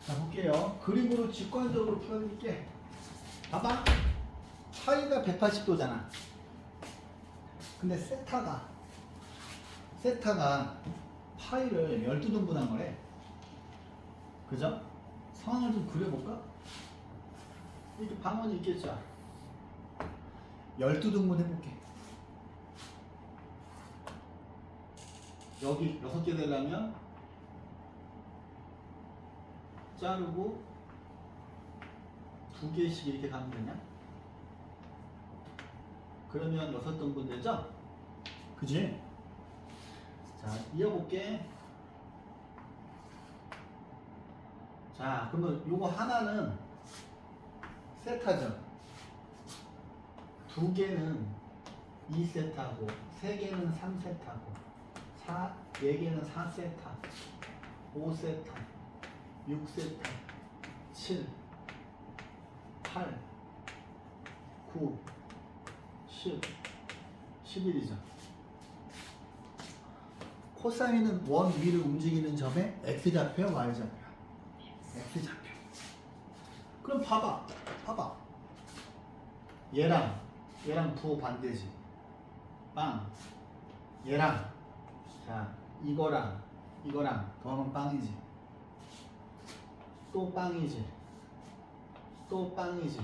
자, 볼게요. 그림으로 직관적으로 풀어드릴게. 봐봐. 파이가 180도잖아. 근데 세타가 파이를 12등분한 거래. 그죠? 상황을 좀 그려볼까? 이렇게 방언이 있겠죠? 12등분 해볼게. 여기 6개 되려면 자르고 2개씩 이렇게 가면 되냐? 그러면 6등분 되죠? 그지? 자, 이어볼게. 자, 그러면 요거 하나는 세타죠. 2개는 2세타고 3개는 3세타고 4개는 4세타 5세타 6세타 7 8 9 10 11이죠. 코사인은 원 위를 움직이는 점에 X좌표야 Y좌표야? X좌표. 그럼 봐봐. 얘랑 부호 반대지. 빵. 얘랑 자 이거랑 더하면 빵이지. 또 빵이지. 또 빵이지.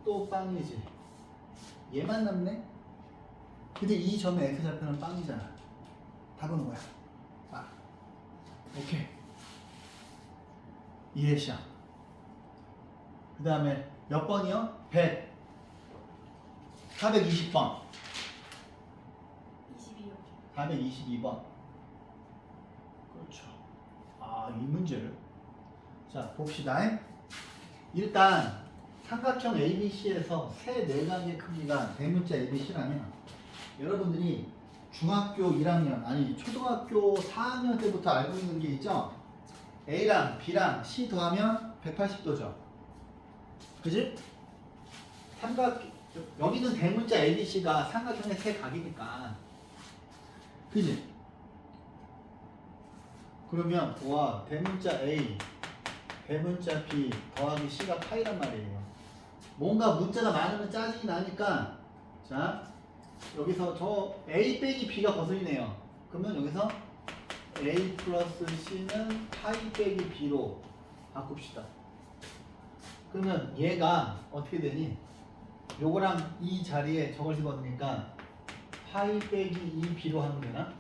또 빵이지. 얘만 남네? 근데 이 점의 X좌표는 빵이잖아. 답은 뭐야? 빵. 오케이. 이해시야. 그 다음에 몇 번이요? 420번. 22요. 422번. 그렇죠. 아, 이 문제를. 자, 봅시다. 일단 삼각형 ABC에서 세 내각의 크기가 대문자 ABC라면 여러분들이 중학교 1학년, 아니 초등학교 4학년 때부터 알고 있는 게 있죠? A랑 B랑 C 더하면 180도죠. 그지? 여기는 대문자 ABC가 삼각형의 세 각이니까. 그지? 그러면 와 대문자 A, 대문자 B 더하기 C가 파이란 말이에요. 뭔가 문자가 많으면 짜증이 나니까 자 여기서 저 A 빼기 B가 거슬리네요. 그러면 여기서 A 플러스 C는 파이 빼기 B로 바꿉시다. 그러면 얘가 어떻게 되니? 요거랑 이 자리에 저걸 집어넣으니까 파이 빼기 2B로 하면 되나?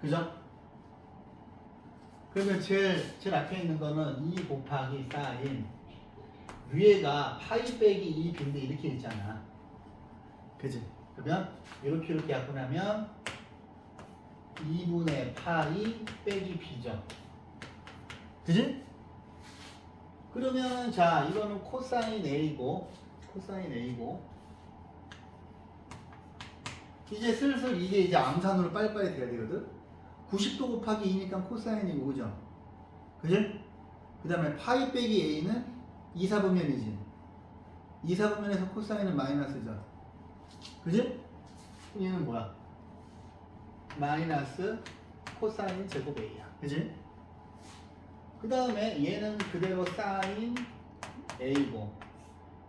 그죠? 그러면 제일 앞에 있는 거는 2 곱하기 사인 위에가 파이 빼기 2B인데 이렇게 있잖아. 그지? 그러면 이렇게 약분하면 2분의 파이 빼기 B죠. 그지? 그러면 자 이거는 코사인 A고 이제 슬슬 이게 이제 암산으로 빨리빨리 돼야 되거든. 90도 곱하기 2니까 코사인이고 그죠? 그지? 그 다음에 파이 빼기 A는 2사분면이지. 2사분면에서 코사인은 마이너스죠. 그지? 얘는 뭐야? 마이너스 코사인 제곱 A야. 그지? 그 다음에 얘는 그대로 사인 A고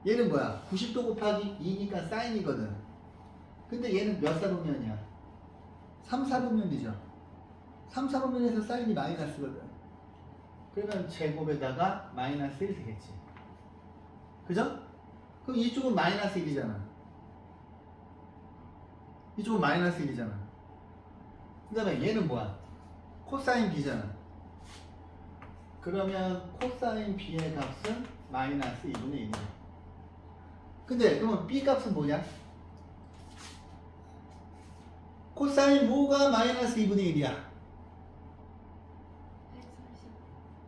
얘는 뭐야? 90도 곱하기 2니까 사인이거든. 근데 얘는 몇 사분면이야? 3사분면이죠. 3사분면에서 사인이 마이너스거든. 그러면 제곱에다가 마이너스 1 되겠지. 그죠? 그럼 이쪽은 마이너스 1이잖아. 이쪽은 마이너스 1이잖아. 그 다음에 얘는 뭐야? 코사인 B잖아. 그러면 코사인 B의 값은 마이너스 2분의 1이야. 근데 그러면 B 값은 뭐냐? 코사인 뭐가 마이너스 2분의 1이야?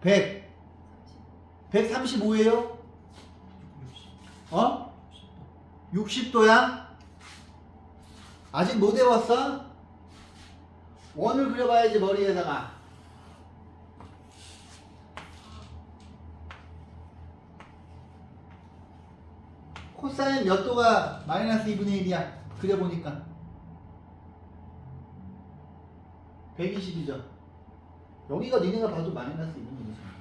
100. 135예요? 60도야? 아직 못 외웠어? 원을 그려봐야지 머리에다가. 코사인 몇 도가 마이너스 2분의 1이야? 그려보니까 120이죠. 여기가 니네가 봐도 마이너스 2분의 1이잖아.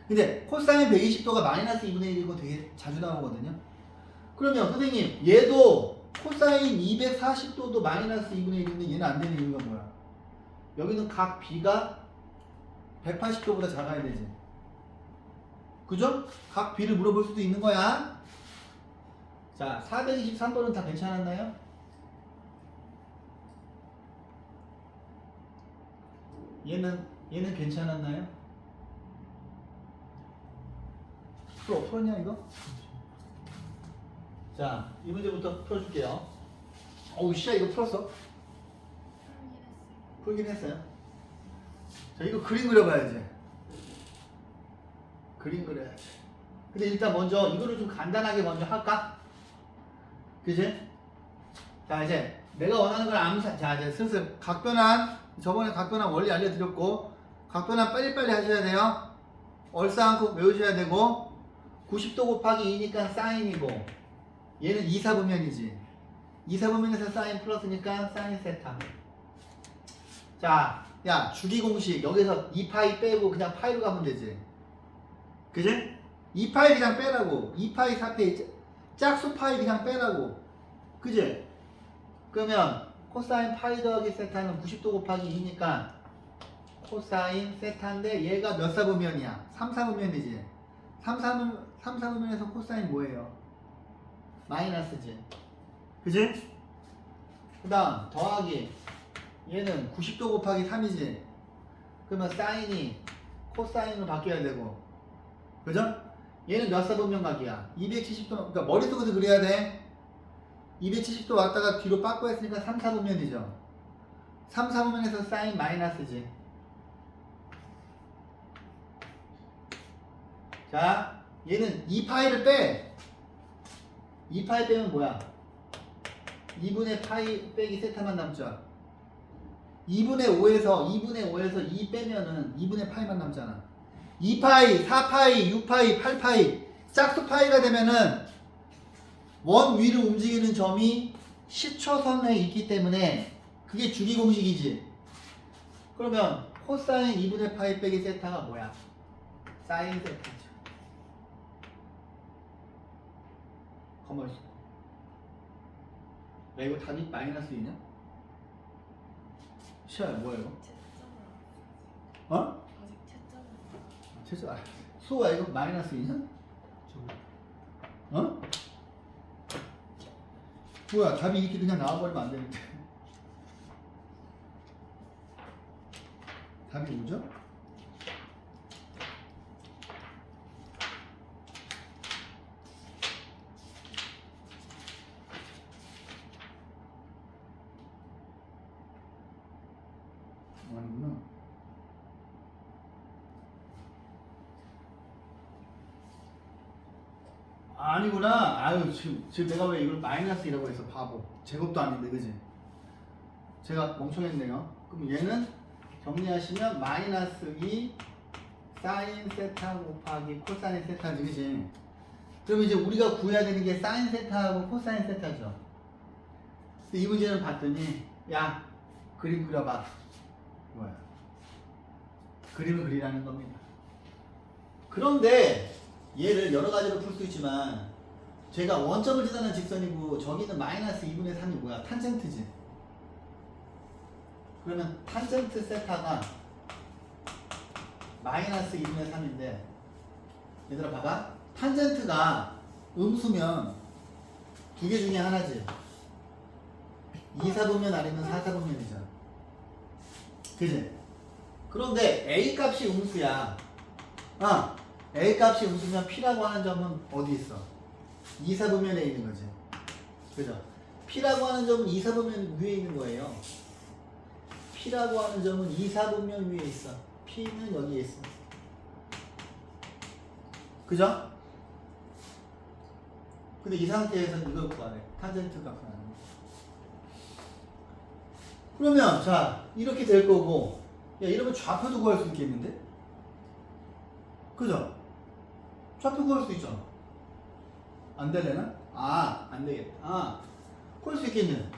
근데 코사인 120도가 마이너스 2분의 1이고 되게 자주 나오거든요. 그러면 선생님 얘도 코사인 240도도 마이너스 2분의 1인데 얘는 안 되는 이유가 뭐야? 여기는 각 B가 180도보다 작아야 되지. 그죠? 각 B를 물어볼 수도 있는 거야. 자, 423번은 다 괜찮았나요? 얘는 괜찮았나요? 풀었냐 이거? 자, 이 문제부터 풀어줄게요. 어우 씨야 이거 풀었어? 풀긴 했어요. 자, 이거 그림 그려봐야지. 그림 그려야지. 근데 일단 먼저 이거를 좀 간단하게 먼저 할까? 그치? 자, 이제 내가 원하는 걸 자, 이제 슬슬 각변환, 저번에 각변환 원리 알려드렸고, 각변환 빨리빨리 하셔야 돼요. 얼싸안고 외우셔야 되고, 90도 곱하기 2니까 사인이고, 얘는 2사분면이지. 2사분면에서 사인 플러스니까 사인 세타. 자, 야, 주기 공식 여기서 2파이 빼고 그냥 파이로 가면 되지. 그지? 2파이 그냥 빼라고. 2파이 4파이 짝수 파이 그냥 빼라고. 그지? 그러면 코사인 파이 더하기 세타는 90도 곱하기 2니까 코사인 세타인데 얘가 몇 사분면이야? 3사분면이지. 3사분면에서 코사인 뭐예요? 마이너스지. 그지? 그 다음 더하기 얘는 90도 곱하기 3이지. 그러면 사인이 코사인으로 바뀌어야 되고. 그죠? 얘는 몇 사분면 각이야? 270도. 그러니까 머릿속에서 그려야 돼. 270도 왔다가 뒤로 빠꾸 했으니까 3사분면이죠. 3사분면에서 사인 마이너스지. 자, 얘는 2파이를 빼. 2파이 빼면 뭐야? 2분의 파이 빼기 세타만 남죠. 2분의 5에서 2 빼면은 2분의 파이만 남잖아. 2파이, 4파이, 6파이, 8파이 짝수 파이가 되면은 원 위로 움직이는 점이 시초선에 있기 때문에 그게 주기 공식이지. 그러면 코사인 2분의 파이 빼기 세타가 뭐야? 사인 세타죠. 가만히 있어. 야, 이거 답이 마이너스 2냐? 시아야, 뭐야 이거? 어? 채점. 수호야, 이거 마이너스 2냐? 어? 뭐야, 답이 이렇게 그냥 나와버리면 안 되는데. 답이 뭐죠? 아니구나. 아니구나. 아유, 지금 내가 왜 이걸 마이너스이라고 해서 바보. 제곱도 아닌데, 그지? 제가 멍청했네요. 그럼 얘는 정리하시면 마이너스 2 사인 세타 곱하기 코사인 세타지, 그지? 그럼 이제 우리가 구해야 되는 게 사인 세타하고 코사인 세타죠. 근데 이 문제는 봤더니, 야, 그림 그려봐. 뭐야? 그림을 그리라는 겁니다. 그런데 얘를 여러 가지로 풀 수 있지만 제가 원점을 지나는 직선이고 저기는 마이너스 2분의 3이 뭐야? 탄젠트지. 그러면 탄젠트 세타가 마이너스 2분의 3인데 얘들아 봐봐. 탄젠트가 음수면 두 개 중에 하나지. 2사분면 아니면 4사분면이잖아. 그지? 그런데 A 값이 음수야. A 값이 음수면 P라고 하는 점은 어디 있어? 2사분면에 있는 거지. 그죠? P라고 하는 점은 2사분면 위에 있는 거예요. P라고 하는 점은 2사분면 위에 있어. P는 여기에 있어. 그죠? 근데 이 상태에서 이걸 구하래. 탄젠트 값을 하는 거. 그러면 자 이렇게 될 거고, 야 이러면 좌표도 구할 수 있겠는데? 그죠? 좌표 구할 수 있잖아. 안 되려나? 안 되겠다. 구할 수 있겠네.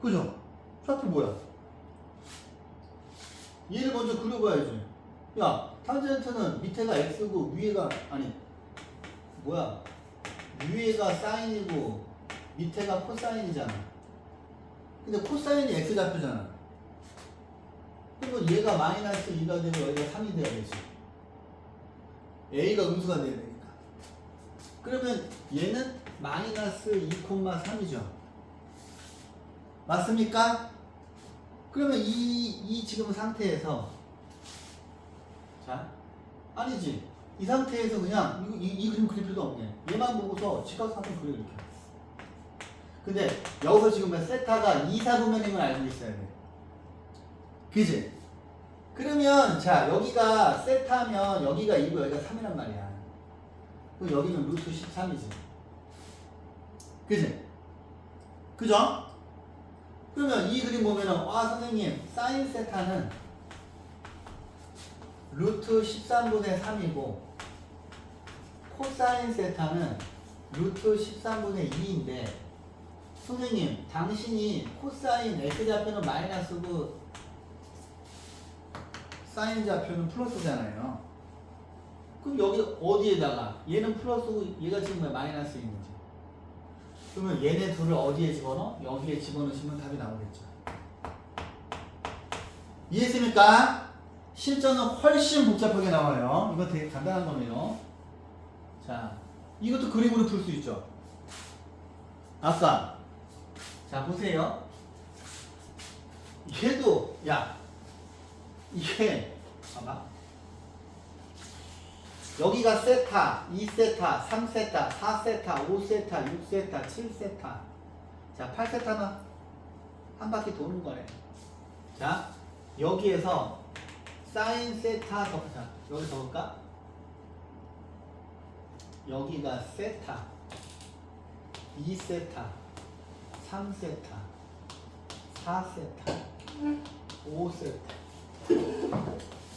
그죠? 좌표 뭐야? 얘를 먼저 그려봐야지. 야, 탄젠트는 밑에가 x고 위에가 아니 뭐야? 위에가 사인이고 밑에가 코사인이잖아. 근데 코사인이 x 좌표잖아. 그러면 얘가 마이너스 2가 되고 여기가 3이 돼야 되지. a가 음수가 돼야 되니까. 그러면 얘는 마이너스 2,3이죠. 맞습니까? 그러면 이 지금 상태에서 자 아니지 이 상태에서 그냥 이 그림 그릴 필요도 없네. 얘만 보고서 직각삼을 그려 이렇게. 근데 여기서 지금 세타가 2, 4분면인 걸 알고 있어야 돼. 그지? 그러면 자 여기가 세타면 여기가 2고 여기가 3이란 말이야. 그럼 여기는 루트 13이지. 그지? 그죠? 그러면 이 그림 보면은 와 선생님 사인 세타는 루트 13분의 3이고 코사인 세타는 루트 13분의 2인데 선생님 당신이 코사인 x좌표는 마이너스고 사인 좌표는 플러스잖아요. 그럼 여기 어디에다가 얘는 플러스고 얘가 지금 마이너스인 거지. 그러면 얘네 둘을 어디에 집어넣어? 여기에 집어넣으시면 답이 나오겠죠. 이해했습니까? 실전은 훨씬 복잡하게 나와요. 이거 되게 간단한 거네요. 자, 이것도 그림으로 풀 수 있죠. 아까 자 보세요. 얘도 야 이게 봐봐. 여기가 세타, 2세타, 3세타, 4세타, 5세타, 6세타, 7세타. 자, 8세타는 한 바퀴 도는 거네. 자, 여기에서 사인 세타 자, 여기 적을까? 여기가 세타, 2세타, 3세타, 4세타, 5세타,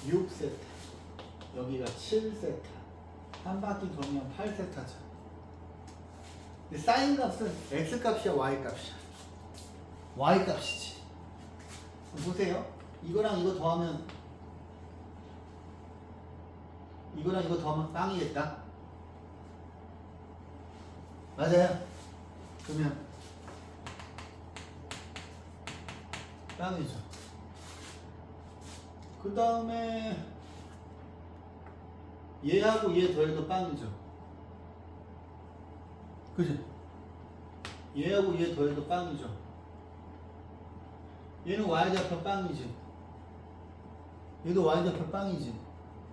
6세타. 여기가 7세타. 한 바퀴 돌면 8세타죠. 근데 사인 값은 x 값이야, y 값이야? y 값이지. 보세요. 이거랑 이거 더하면 이거랑 이거 더하면 빵이겠다. 맞아요. 그러면 빵이죠. 그 다음에 얘하고 얘 더해도 빵이죠. 그죠? 얘하고 얘 더해도 빵이죠. 얘는 y좌표 빵이지. 얘도 y좌표 빵이지.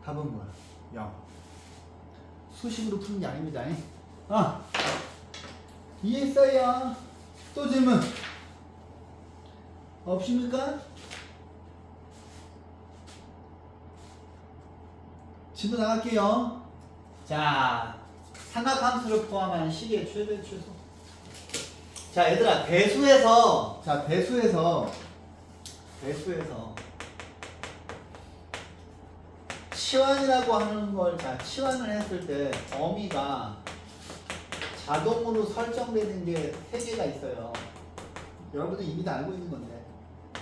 답은 뭐야? 0. 수식으로 푸는 게 아닙니다. 아, 이해했어요? 또 질문 없습니까? 질문 나갈게요. 자, 삼각함수를 포함한 식의 최대 최소. 자, 얘들아, 배수에서 치환이라고 하는 걸, 자, 치환을 했을 때 범위가 자동으로 설정되는 게 3개가 있어요. 여러분들 이미 다 알고 있는 건데.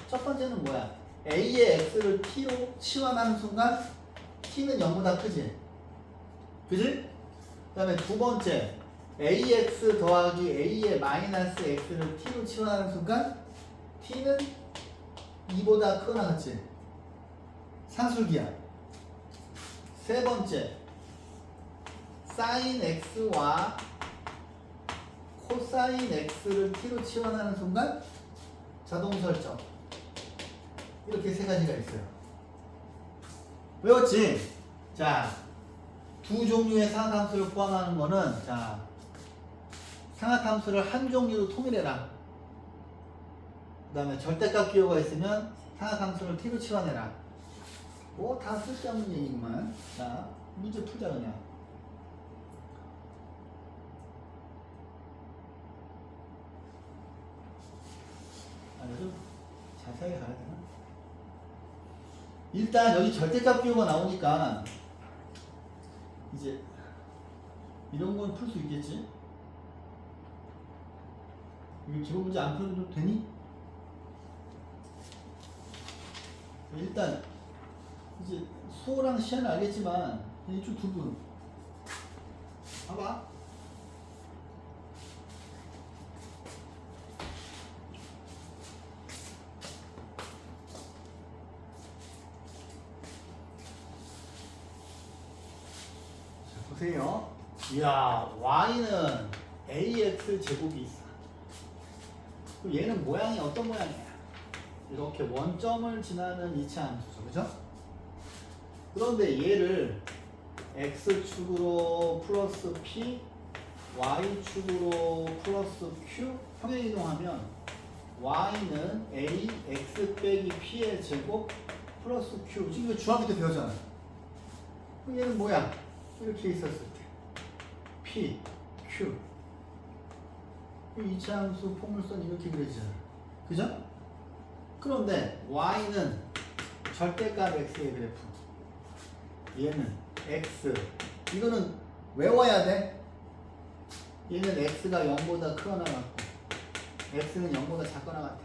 첫 번째는 뭐야? A의 X를 T로 치환하는 순간 T는 0보다 크지? 그지? 그 다음에 두 번째 AX 더하기 A의 마이너스 X를 T로 치환하는 순간 T는 2보다 크거나 같지? 상술기야. 세 번째 사인 X와 코사인 X를 T로 치환하는 순간 자동 설정. 이렇게 세 가지가 있어요. 외웠지? 자, 두 종류의 삼각함수를 포함하는 거는 자, 삼각함수를 한 종류로 통일해라. 그 다음에 절대값 기호가 있으면 삼각함수를 T로 치환해라. 뭐 다 쓸데없는 얘기구만. 자, 문제 풀자 그냥. 좀 자세하게 가야 되나? 일단 여기 절대값 기호가 나오니까 이제 이런 건 풀 수 있겠지? 이거 기본 문제 안 풀어도 되니? 일단 이제 수호랑 시야는 알겠지만 이쪽 두 분 봐봐. 자, 보세요. 이야, y는 ax 제곱이 있어. 그럼 얘는 모양이 어떤 모양이야? 이렇게 원점을 지나는 이차 함수죠, 그죠? 그런데 얘를 x축으로 플러스 p, y축으로 플러스 q 평행이동하면 y는 a, x 빼기 p의 제곱 플러스 q. 지금 이거 중학교 때 배웠잖아. 그럼 얘는 뭐야? 이렇게 있었을 때 p, q. 이차함수 포물선 이렇게 그려지잖아. 그죠? 그런데 y는 절대값 x의 그래프. 얘는 x. 이거는 외워야 돼. 얘는 x가 0보다 크거나 같고 x는 0보다 작거나 같아.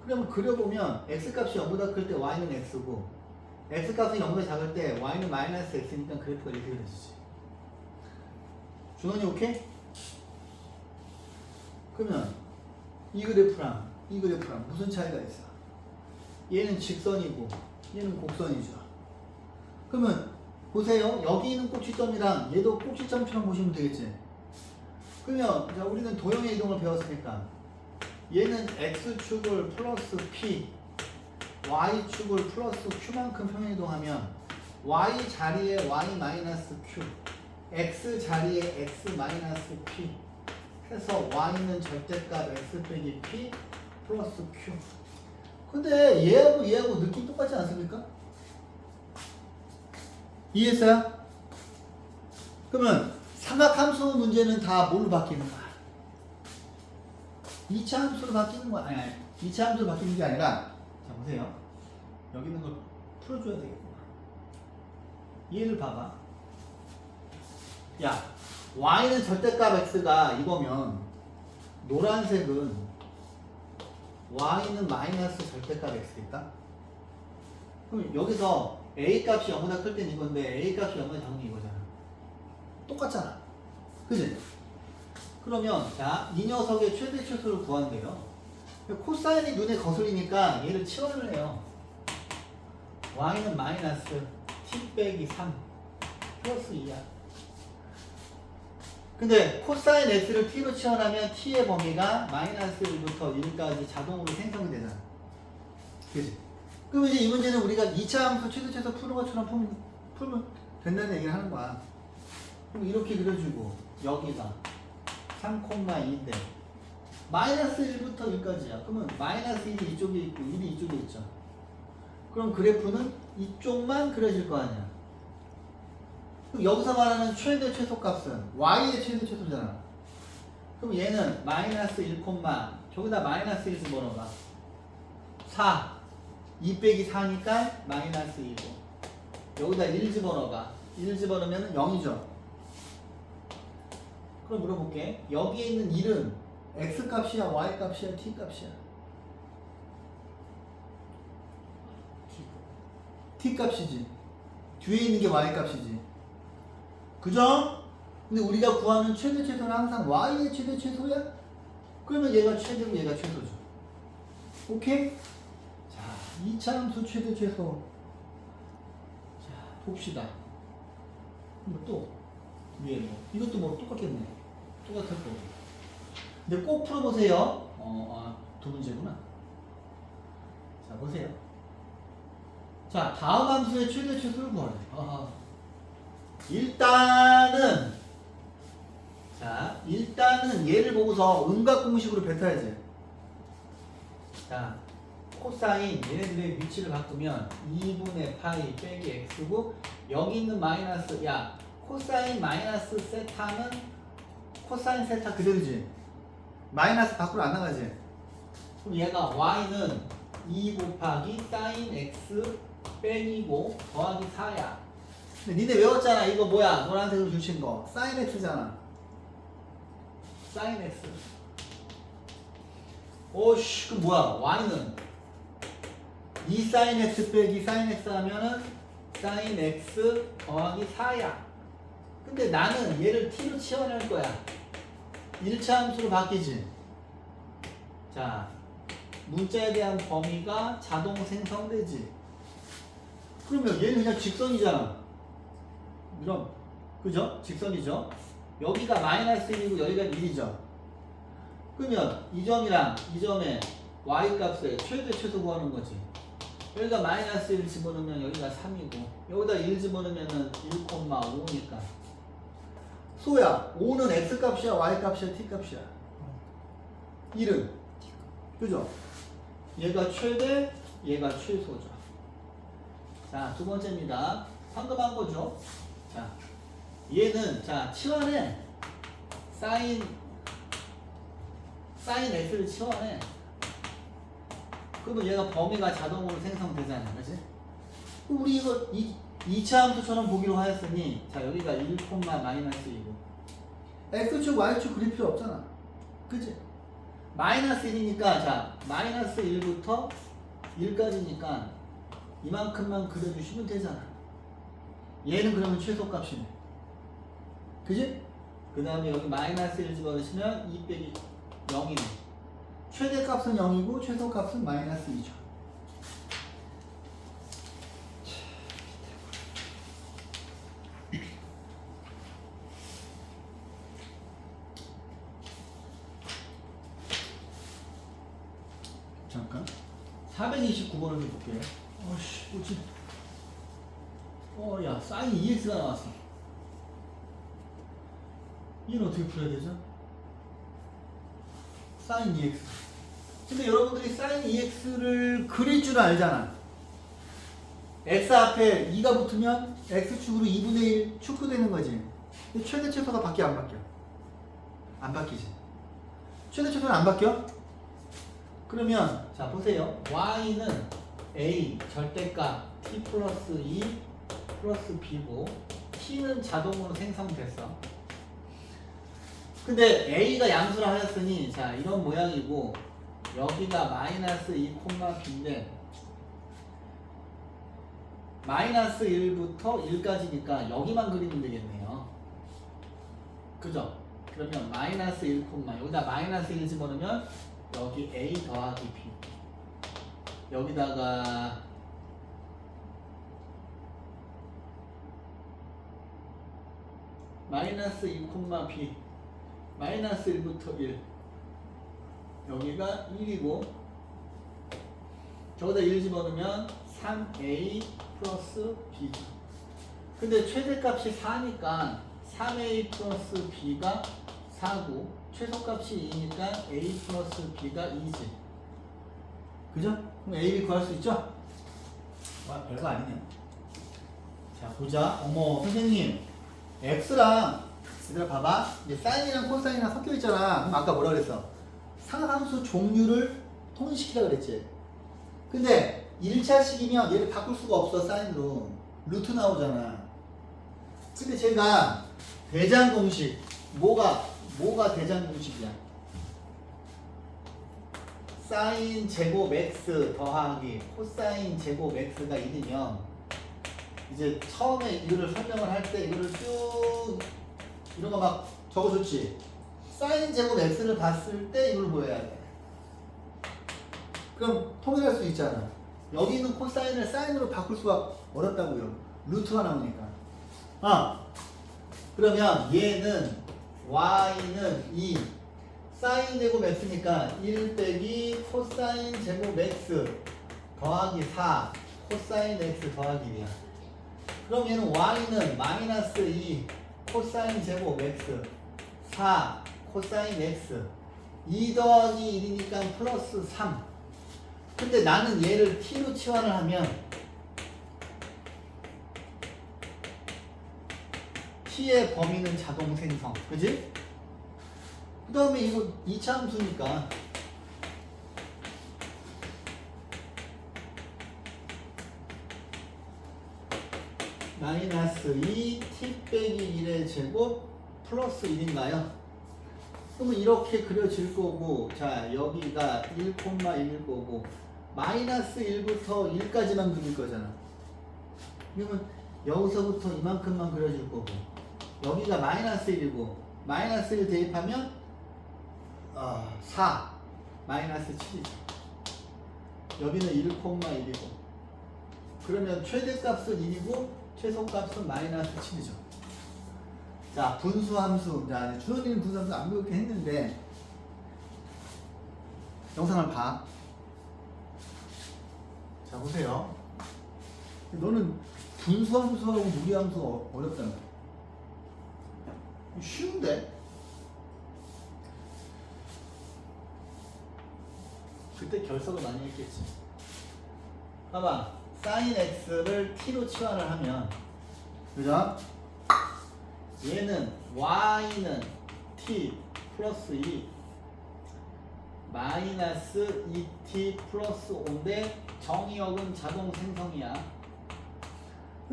그러면 그려보면 x값이 0보다 클 때 y는 x고 x값이 0보다 작을 때 y는 마이너스 x니까 그래프가 이렇게 그려지지. 준원이 오케이? 그러면 이 그래프랑 이 그래프랑 무슨 차이가 있어? 얘는 직선이고 얘는 곡선이죠. 그러면 보세요. 여기 있는 꼭지점이랑 얘도 꼭지점처럼 보시면 되겠지. 그러면 자, 우리는 도형의 이동을 배웠으니까 얘는 x축을 플러스 p, y축을 플러스 q만큼 평행이동하면 y 자리에 y 마이너스 q, x 자리에 x 마이너스 p 해서 y는 절대값 x 빼기 p 플러스 q. 근데 얘하고 느낌 똑같지 않습니까? 이해했어요? 그러면 삼각함수 문제는 다 뭘로 바뀌는 거야? 2차 함수로 바뀌는 거야. 아니 2차 함수로 바뀌는 게 아니라 자 보세요. 여기 있는 걸 풀어줘야 되겠구나. 얘를 봐봐. 야 y는 절대값 x가 이거면 노란색은 y는 마이너스 절대값 x겠다? 그럼 여기서 a 값이 0보다 클 때는 이건데 a 값이 0보다 작은 게 이거잖아. 똑같잖아. 그지? 그러면 자, 이 녀석의 최대 최소를 구한대요. 코사인이 눈에 거슬리니까 얘를 치환을 해요. y는 마이너스 t 빼기 3 플러스 2야. 근데 코사인 x를 t로 치환하면 t의 범위가 마이너스 1부터 1까지 자동으로 생성이 되잖아. 그지? 그럼 이제 이 문제는 우리가 2차 함수 최대 최소 푸는 것처럼 풀면 된다는 얘기를 하는 거야. 그럼 이렇게 그려주고 여기가 3,2인데 마이너스 1부터 1까지야. 그러면 마이너스 1이 이쪽에 있고 1이 이쪽에 있죠. 그럼 그래프는 이쪽만 그려질 거 아니야. 그럼 여기서 말하는 최대 최소값은 y의 최대 최소잖아. 그럼 얘는 마이너스 1, 저기다 마이너스 1 집어넣어봐. 4 2 빼기 4니까 마이너스 2고 여기다 1 집어넣어봐. 1 집어넣으면 0이죠. 그럼 물어볼게. 여기에 있는 1은 x값이야 y값이야 t값이야? t값이지. 뒤에 있는 게 y값이지. 그죠? 근데 우리가 구하는 최대 최소는 항상 y의 최대 최소야? 그러면 얘가 최대고 얘가 최소죠. 오케이? 자, 2차 함수 최대 최소. 자, 봅시다. 또 위에 뭐 이것도 뭐 똑같겠네. 똑같을 거고. 근데 꼭 풀어보세요. 두 문제구나. 자, 보세요. 자, 다음 함수의 최대 최소를 구하래. 일단은 얘를 보고서 음각 공식으로 뱉어야지. 자, 코사인 얘네들의 위치를 바꾸면 2분의 파이 빼기 x고 여기 있는 마이너스 야 코사인 마이너스 세타는 코사인 세타 그대로지. 마이너스 밖으로 안 나가지. 그럼 얘가 y는 2 곱하기 사인 x 빼기고 더하기 4야. 근데 니네 외웠잖아. 이거 뭐야? 노란색으로 주신 거 사인 x잖아. 사인 x. 오씨, 그럼 뭐야? y는 2 sin x 빼기 sin x 하면은 sin x 더하기 4야. 근데 나는 얘를 t로 치환할 거야. 1차 함수로 바뀌지. 자, 문자에 대한 범위가 자동 생성되지. 그러면 얘는 그냥 직선이잖아. 이런, 그죠? 직선이죠. 여기가 마이너스 1이고 여기가 1이죠. 그러면 이 점이랑 이 점의 y 값의 최대 최소 구하는 거지. 여기가 마이너스 1 집어넣으면 여기가 3이고 여기다 1 집어넣으면 1,5니까 소야 5는 x 값이야 y 값이야 t 값이야. 1은 그죠? 얘가 최대 얘가 최소죠. 자, 두 번째입니다. 방금 한 거죠. 자, 얘는 자 치환해. sin x를 치환해. 그러면 얘가 범위가 자동으로 생성되잖아. 그치? 우리 이거 2차 함수처럼 보기로 하였으니 자 여기가 1, 마이너스 2고 x축, y축 그릴 필요 없잖아. 그치? 마이너스 1이니까 자 마이너스 1부터 1까지니까 이만큼만 그려주시면 되잖아. 얘는 그러면 최소값이네. 그치? 그 다음에 여기 마이너스 1 집어넣으시면 2 빼기 0이네. 최대값은 0이고 최소값은 마이너스 2죠. 잠깐 429번을 좀 볼게요. 어씨 뭐지? 야 사인 2x가 나왔어. 이건 어떻게 풀어야 되죠? 사인 2x. 근데 여러분들이 사인 2x를 그릴 줄 알잖아. x 앞에 2가 붙으면 x축으로 2분의 1 축소되는 거지. 근데 최대 최소가 바뀌어 안 바뀌어? 안 바뀌지. 최대 최소는 안 바뀌어? 그러면 자 보세요. y는 a 절대값 t 플러스 2 플러스 b고 t는 자동으로 생성됐어. 근데 a가 양수라 하였으니 자 이런 모양이고 여기가 마이너스 2, b인데 마이너스 1부터 1까지니까 여기만 그리면 되겠네요. 그죠? 그러면 마이너스 1, 여기다 마이너스 1 집어넣으면 여기 a 더하기 b 여기다가 마이너스 2, b 마이너스 1부터 1 여기가 1이고 저기다 1 집어넣으면 3a 플러스 b죠. 근데 최대값이 4니까 3a 플러스 b가 4고 최소값이 2니까 a 플러스 b가 2지. 그죠? 그럼 a, b 구할 수 있죠? 와 별거 아니네. 자 보자. 어머 선생님 x랑 얘들아 봐봐. 이제 사인이랑 코사인이랑 섞여 있잖아. 그럼 아까 뭐라 그랬어? 상함수 종류를 통일시키라 그랬지. 근데 1차식이면 얘를 바꿀 수가 없어. 사인으로 루트 나오잖아. 근데 제가 대장 공식 뭐가 대장 공식이야? 사인 제곱 x 더하기 코사인 제곱 x가 1이면 이제 처음에 이거를 설명을 할 때 이거를 쭉 이런 거 막 적어줬지. 사인 제곱 x를 봤을 때 이걸 뭐 해야 돼? 그럼 통일할 수 있잖아. 여기 있는 코사인을 사인으로 바꿀 수가 어렵다고요. 루트가 나오니까. 그러면 얘는 y는 2 사인 제곱 x니까 1 빼기 코사인 제곱 x 더하기 4 코사인 x 더하기 1이야. 그럼 얘는 y는 마이너스 2 코사인 제곱 x 4 코사인 x 2 더하기 1이니까 플러스 3. 근데 나는 얘를 t로 치환을 하면 t의 범위는 자동 생성. 그지? 그 다음에 이거 2차 함수니까 마이너스 2 t 빼기 1의 제곱 플러스 1인가요? 그러면 이렇게 그려질 거고 자 여기가 1,1일 거고 마이너스 1부터 1까지만 그릴 거잖아. 그러면 여기서부터 이만큼만 그려줄 거고 여기가 마이너스 1이고 마이너스 1 대입하면 4 마이너스 7이죠. 여기는 1,1이고 그러면 최대값은 1이고 최소값은 마이너스 7이죠. 자, 분수함수. 자, 주원이는 분수함수 안 배우게 했는데 영상을 봐. 자, 보세요. 너는 분수함수하고 무리함수가 어렵다는 거야. 쉬운데? 그때 결석을 많이 했겠지. 봐봐. sin x를 t로 치환을 하면 그죠? 얘는 y는 t 플러스 2 마이너스 2t 플러스 5인데 정의역은 자동 생성이야.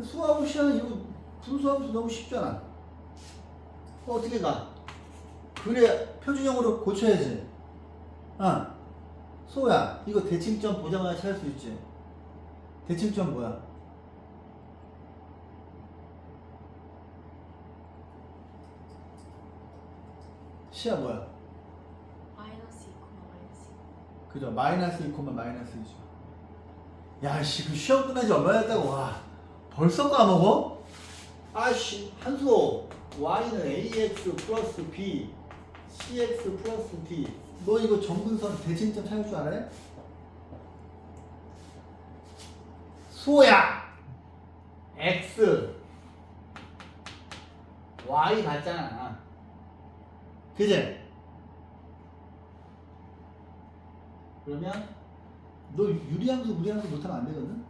수하고 시하는 이거 분수함수 너무 쉽잖아. 어떻게 가? 그래 표준형으로 고쳐야지. 소야 이거 대칭점 보자마자 찾을 수 있지. 대칭점 뭐야? 시야 뭐야? 마이너스 2, 마이너스 2. 그죠? 마이너스 2, 마이너스 2죠. 야씨 그 시험 끝난 지 얼마나 됐다고. 와 벌써 까먹어? 아씨 한수 y는 ax 플러스 b cx 플러스 d 너 이거 정근선 대칭점 찾을 줄 알아요? 수호야 x y 같잖아. 그제? 그러면 너 유리함수 무리함수 못하면 안 되거든?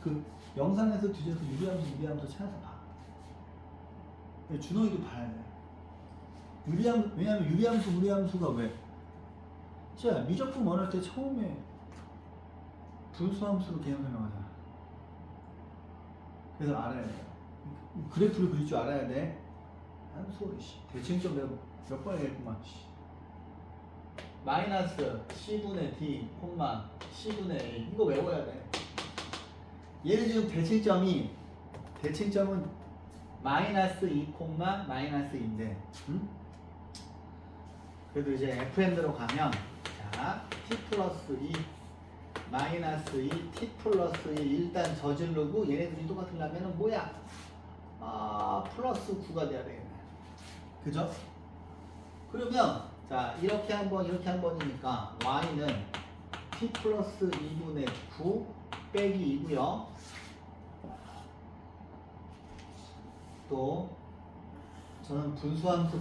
그 영상에서 뒤져서 유리함수 무리함수 찾아서 봐. 준호이도 봐야 돼. 왜냐면 유리함수 무리함수가 왜? 자 미적분 원할 때 처음에 분수함수로 개념 설명하잖아. 그래서 알아야 돼. 그래프를 그릴 줄 알아야 돼. 한소 대칭점 내가 몇 번 얘기했구만. 마이너스 c분의 d, c분의 a 이거 외워야 돼. 얘는 지금 대칭점은 마이너스 2, 마이너스 2인데 응? 그래도 이제 fn대로 가면 자 t 플러스 2 마이너스 2 t 플러스 2 일단 저지르고 얘네들이 똑같으려면 뭐야? 플러스 9가 돼야 되겠네. 그죠? 그러면 자 이렇게 한 번이니까 y는 t 플러스 2분의 9 빼기 2고요. 또 저는 분수함수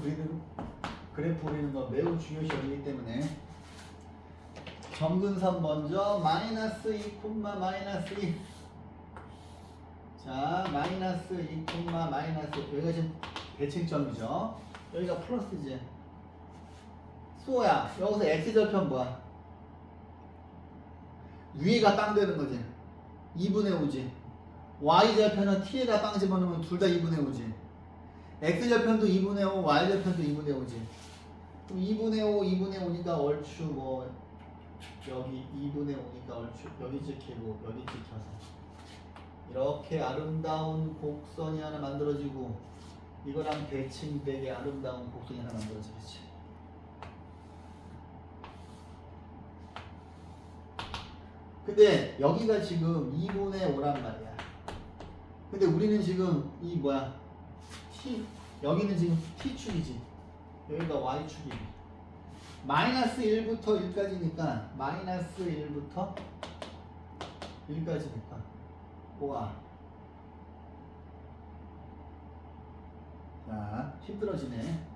그래프 그리는 거 매우 중요시 여기기 때문에 점근선 먼저 마이너스 2, 마이너스 2 자 마이너스 2, 마이너스 여기가 지금 대칭점이죠. 여기가 플러스지. 수호야 여기서 x절편 뭐야? 위에가 빵 되는 거지. 2분의 5지. y절편은 t에다 빵 집어넣으면 둘 다 2분의 5지. x절편도 2분의 5, y절편도 2분의 5지. 그럼 2분의 5, 2분의 5니까 얼추 뭐 여기 2분의 5니까 얼추 여기 찍히고 여기 찍혀서 이렇게 아름다운 곡선이 하나 만들어지고 이거랑 대칭되게 아름다운 곡선이 하나 만들어지겠지. 근데 여기가 지금 2분의 5란 말이야. 근데 우리는 지금 이 뭐야? t 여기는 지금 t축이지. 여기가 y축이지. 마이너스 1부터 1까지니까 마이너스 1부터 1까지니까 뭐야? 자 힘들어지네.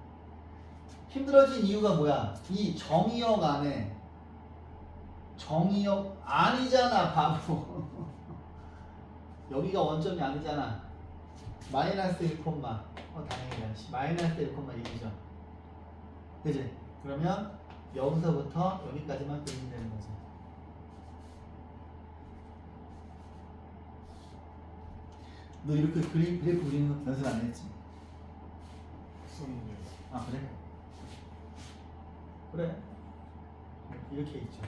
힘들어진 이유가 뭐야? 이 정의역 안에 정의역 아니잖아 바보. 여기가 원점이 아니잖아. 마이너스 1, 다행이다. 마이너스 1,1이죠. 그지? 그러면 여기서부터 여기까지만 그리면 되는 거지. 너 이렇게 그래프 그리는 거 연습 안 했지? 했었는데 아 그래? 그래 이렇게 있죠.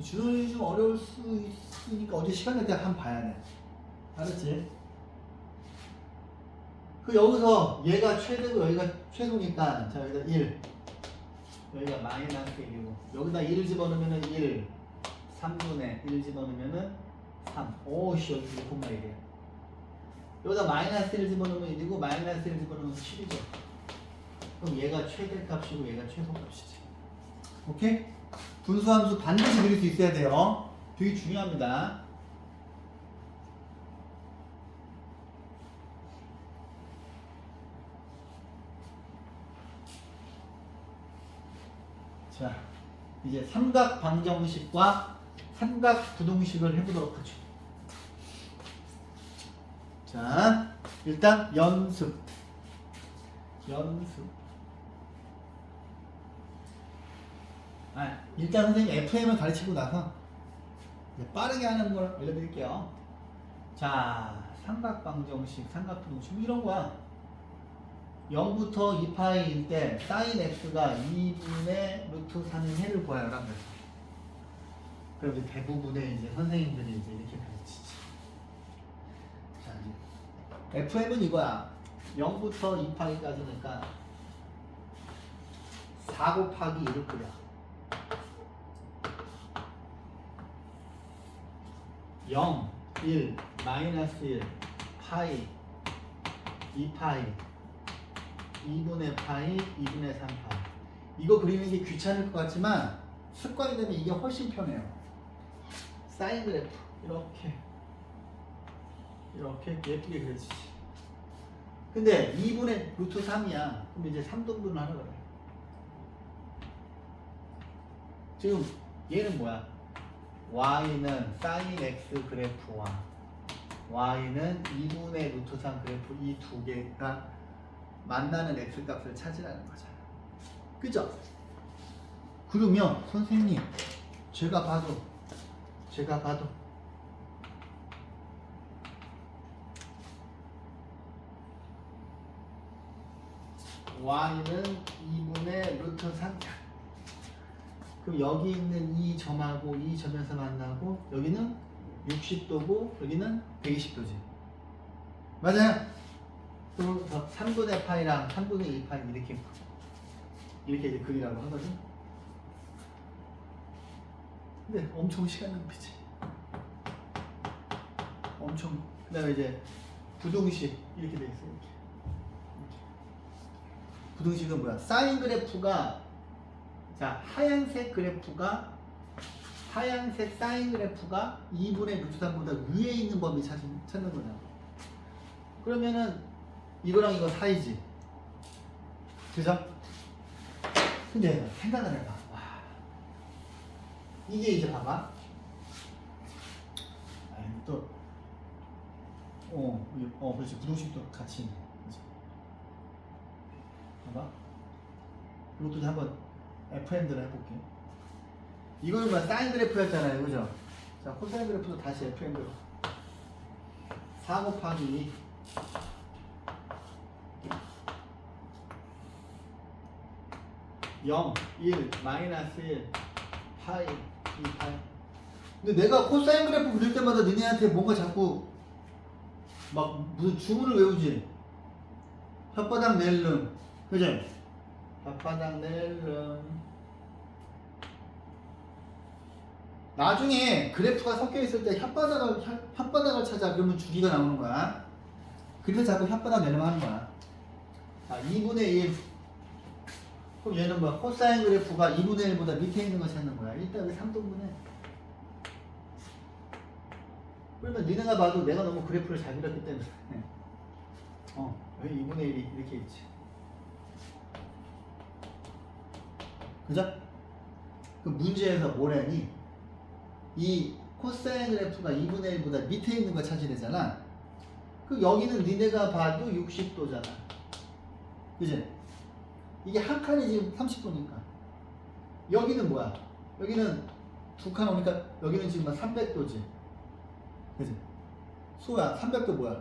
준원이 좀 어려울 수 있으니까 어제 시간 날 때 한번 봐야 돼. 알았지? 그 여기서 얘가 최대고 여기가 최소니까 자 여기다 1 여기가 마이너스 1이고 여기다 1을 집어넣으면은 1 3분의 1 집어넣으면은 3 오씨 여기 1,1이야 여기다 마이너스 1 집어넣으면 1이고 마이너스 1 집어넣으면 7이죠 그럼 얘가 최대값이고 얘가 최소값이지 오케이? 분수함수 반드시 그릴 수 있어야 돼요 되게 중요합니다 자, 이제 삼각 방정식과 삼각 부동식을 해보도록 하죠. 자, 일단 연습. 일단 선생님 FM을 가르치고 나서 이제 빠르게 하는 걸 알려드릴게요. 자, 삼각 방정식, 삼각 부동식 이런 거야. 0부터 2파이일 때 sin x가 2분의 루트 3인 해를 구하여라 그래서 그럼 이제 대부분의 이제 선생님들이 이제 이렇게 가르치지 자 이제 FM은 이거야 0부터 2파이까지니까 4 곱하기 1을 그려 0, 1, 마이너스 1, 파이, 2파이 2분의 파이, 2분의 3파이. 이거 그리는 게 귀찮을 것 같지만 습관이 되면 이게 훨씬 편해요. 사인 그래프 이렇게 예쁘게 그려지지. 근데 2분의 루트 3이야. 그럼 이제 3등분을 하라 그래. 지금 얘는 뭐야? y는 사인 x 그래프와 y는 2분의 루트 3 그래프 이 두 개가 만나는 x값을 찾으라는 거잖아. 그죠? 그러면 선생님 제가 봐도 y는 2분의 루트 3 그럼 여기 있는 이 점하고 이 점에서 만나고 여기는 60도고 여기는 120도지 맞아요? 그럼 3분의 파이랑 3분의 2파이 이렇게 이제 그리라고 하거든. 근데 엄청 시간 낭비지. 엄청. 그다음에 이제 부동식 이렇게 돼 있어 이렇게. 부동식은 뭐야? 사인 그래프가 자 하얀색 사인 그래프가 2분의 루트 3보다 위에 있는 범위 찾는 거잖아. 그러면은 이거랑 이거 사이지. 그죠? 근데 생각을 해봐. 와. 이게 이제 봐봐. 또, 그렇지. 부동식도 같이 있네. 그죠? 봐봐. 이것도 이제 한번 FM대로 해볼게. 이거는 뭐 사인 그래프였잖아요. 그죠? 자, 코사인 그래프도 다시 FM대로. 4 곱하기 0, 1, 마이너스 1, 파이, 2파이. 근데 내가 코사인 그래프 그릴 때마다 너네한테 뭔가 자꾸 막 무슨 주문을 외우지? 혓바닥 낼름. 그지? 혓바닥 낼름. 나중에 그래프가 섞여 있을 때 혓바닥을 찾아. 그러면 주기가 나오는 거야. 그래서 자꾸 혓바닥 낼름 하는 거야. 자, 2분의 1. 그럼 얘는 뭐 코사인 그래프가 2분의 1보다 밑에 있는 거 찾는 거야. 일단 여기 3등분해. 그러면 니네가 봐도 내가 너무 그래프를 잘 그렸기 때문에 여기 2분의 1이 이렇게 있지. 그죠? 그 문제에서 뭐래니? 이 코사인 그래프가 2분의 1보다 밑에 있는 거 찾으래잖아. 그 여기는 니네가 봐도 60도잖아. 그지? 이게 한 칸이 지금 30도니까. 여기는 뭐야? 여기는 두 칸 오니까 여기는 지금 300도지. 그지? 소야, 300도 뭐야?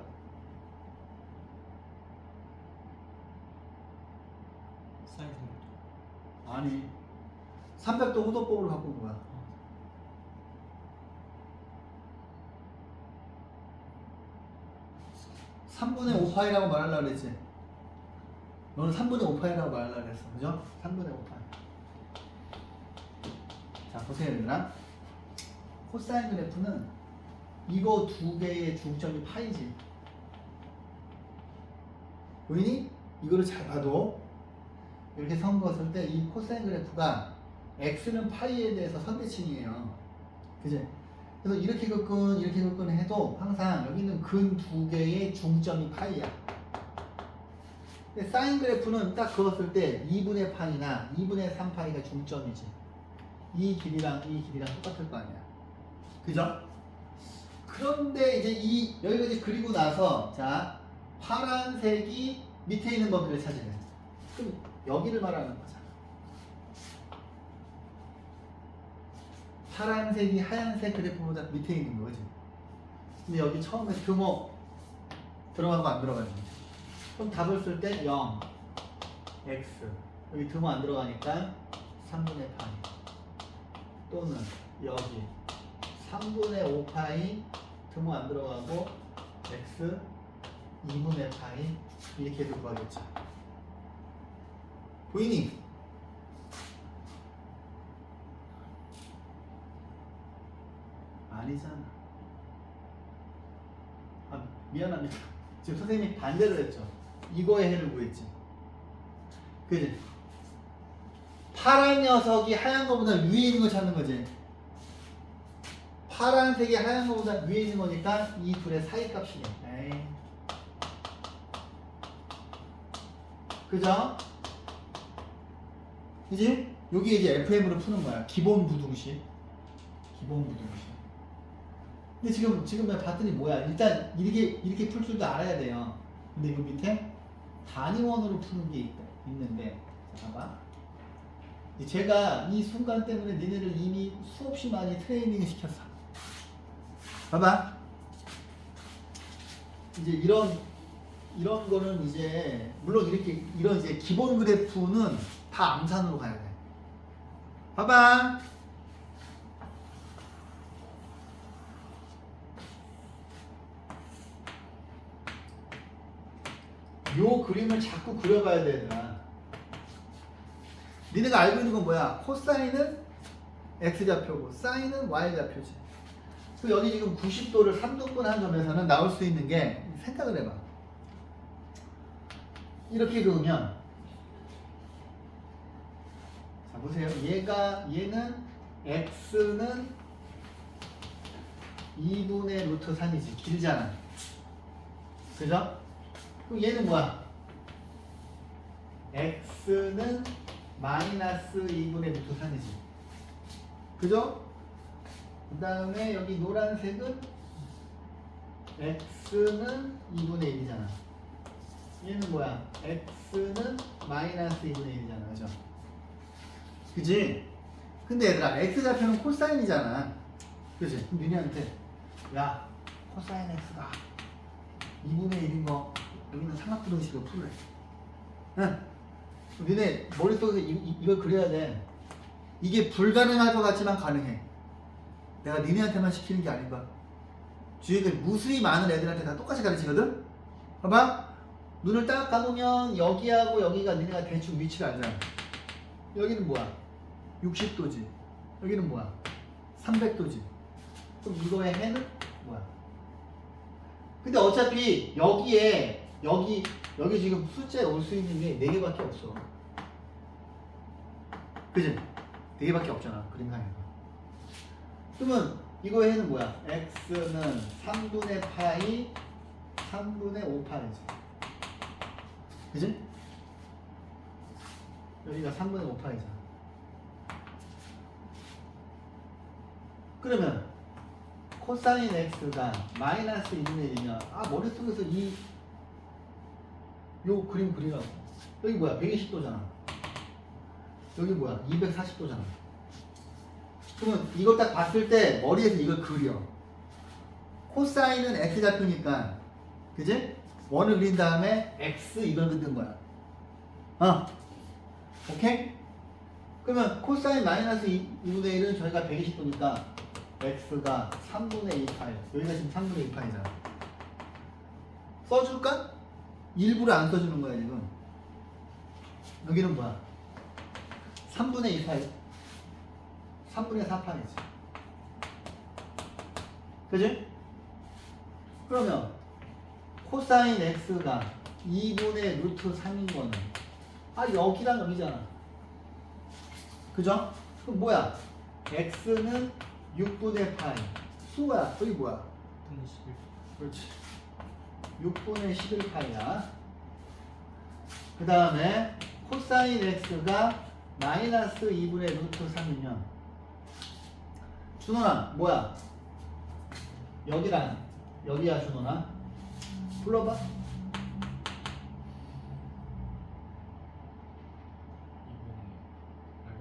사인 300도. 아니, 300도 호도법으로 갖고 온 거야. 3분의 5파이라고 말하려고 그랬지. 너는 3분의 5파이라고 말하려고 그랬어. 그죠? 3분의 5파이. 자, 보세요, 얘들아. 코사인 그래프는 이거 두 개의 중점이 파이지. 보이니? 이거를 잘 봐도 이렇게 선 그었을 때 이 코사인 그래프가 x는 파이에 대해서 선대칭이에요. 그지? 그래서 이렇게 긋건 해도 항상 여기 있는 근 두 개의 중점이 파이야. 근데 사인 그래프는 딱 그었을 때 2분의 파이나 2분의 3파이가 중점이지. 이 길이랑 똑같을 거 아니야. 그죠? 그런데 이제 여기까지 그리고 나서 자 파란색이 밑에 있는 범위를 찾으래. 그럼 여기를 말하는 거잖아. 파란색이 하얀색 그래프보다 밑에 있는 거지. 근데 여기 처음에 금호 들어가고 안 들어가지. 그럼 답을 쓸 때 0, x 여기 금호 안 들어가니까 3분의 파이 또는 여기 3분의 5파이 금호 안 들어가고 x 2분의 파이 이렇게 해도 구하겠죠. 보이니? 아니잖아. 아, 미안합니다. 지금 선생님이 반대로 했죠. 이거의 해를 구했지. 그지? 파란 녀석이 하얀 거보다 위에 있는 거 찾는 거지. 파란색이 하얀 거보다 위에 있는 거니까 이 둘의 사이 값이야. 에이. 그죠? 그지? 여기 이제 FM으로 푸는 거야. 기본 부등식. 기본 부등식. 근데 지금 내가 봤더니 뭐야? 일단 이렇게 풀 줄도 알아야 돼요. 근데 이 밑에 단위원으로 푸는 게 있는데, 자, 봐봐. 제가 이 순간 때문에 니네를 이미 수없이 많이 트레이닝을 시켰어. 봐봐. 이제 이런 거는 이제 물론 이런 이제 기본 그래프는 다 암산으로 가야 돼. 봐봐. 요 그림을 자꾸 그려봐야 돼, 얘들아. 니네가 알고 있는 건 뭐야? 코사인은 x좌표고 사인은 y좌표지. 그리고 여기 지금 90도를 3등분 한 점에서는 나올 수 있는 게 생각을 해봐. 이렇게 그으면 자 보세요. 얘는 x는 2분의 루트 3이지. 길잖아. 그죠? 그럼 얘는 뭐야? x는 마이너스 2분의 루트 3이지. 그죠? 그 다음에 여기 노란색은 x는 2분의 1이잖아. 얘는 뭐야? x는 마이너스 2분의 1이잖아. 그죠? 그지? 근데 얘들아, x좌표는 코사인이잖아. 그지? 그럼 니네한테 야, 코사인 x가 2분의 1인 거 여기는 삼각부등식으로 풀래. 응? 니네 머릿속에서 이걸 그려야 돼. 이게 불가능할 것 같지만 가능해. 내가 니네한테만 시키는 게 아닌 거야. 주위에 무수히 많은 애들한테 다 똑같이 가르치거든? 봐봐. 눈을 딱 감으면 여기하고 여기가 니네가 대충 위치를 알잖아. 여기는 뭐야? 60도지. 여기는 뭐야? 300도지. 그럼 이거의 해는 뭐야? 근데 어차피 여기 지금 숫자에 올 수 있는 게 4개밖에 없어. 그지? 4개밖에 없잖아. 그림상에서. 그러면 이거의 해는 뭐야? x는 3분의 파이 3분의 5파이지. 그지? 여기가 3분의 5파이잖아. 그러면 코사인 x가 마이너스 2분의 1이면 머릿속에서 요 그림 그리라고. 여기 뭐야? 120도잖아. 여기 뭐야? 240도잖아. 그러면 이걸 딱 봤을 때 머리에서 이걸 그려. 코사인은 x좌표니까, 그지? 원을 그린 다음에 x 이걸 그린 거야. 오케이? 그러면 코사인 마이너스 2분의 1은 저희가 120도니까 x가 3분의 2파이. 여기가 지금 3분의 2파이잖아. 써줄까? 일부러 안 써주는 거야 지금. 여기는 뭐야? 3분의 2 파이 3분의 4 파이지. 그지? 그러면 코사인 x가 2분의 루트 3인 거는 여기랑 여기잖아. 그죠? 그럼 뭐야? x는 6분의 파이 수가 여기 뭐야? 6분의 11. 그렇지. 6분의 11파이야. 그 다음에 코사인 x가 마이너스 2분의 루트 3이면 준호나 뭐야? 여기랑 여기야 준호나 불러봐. 2분의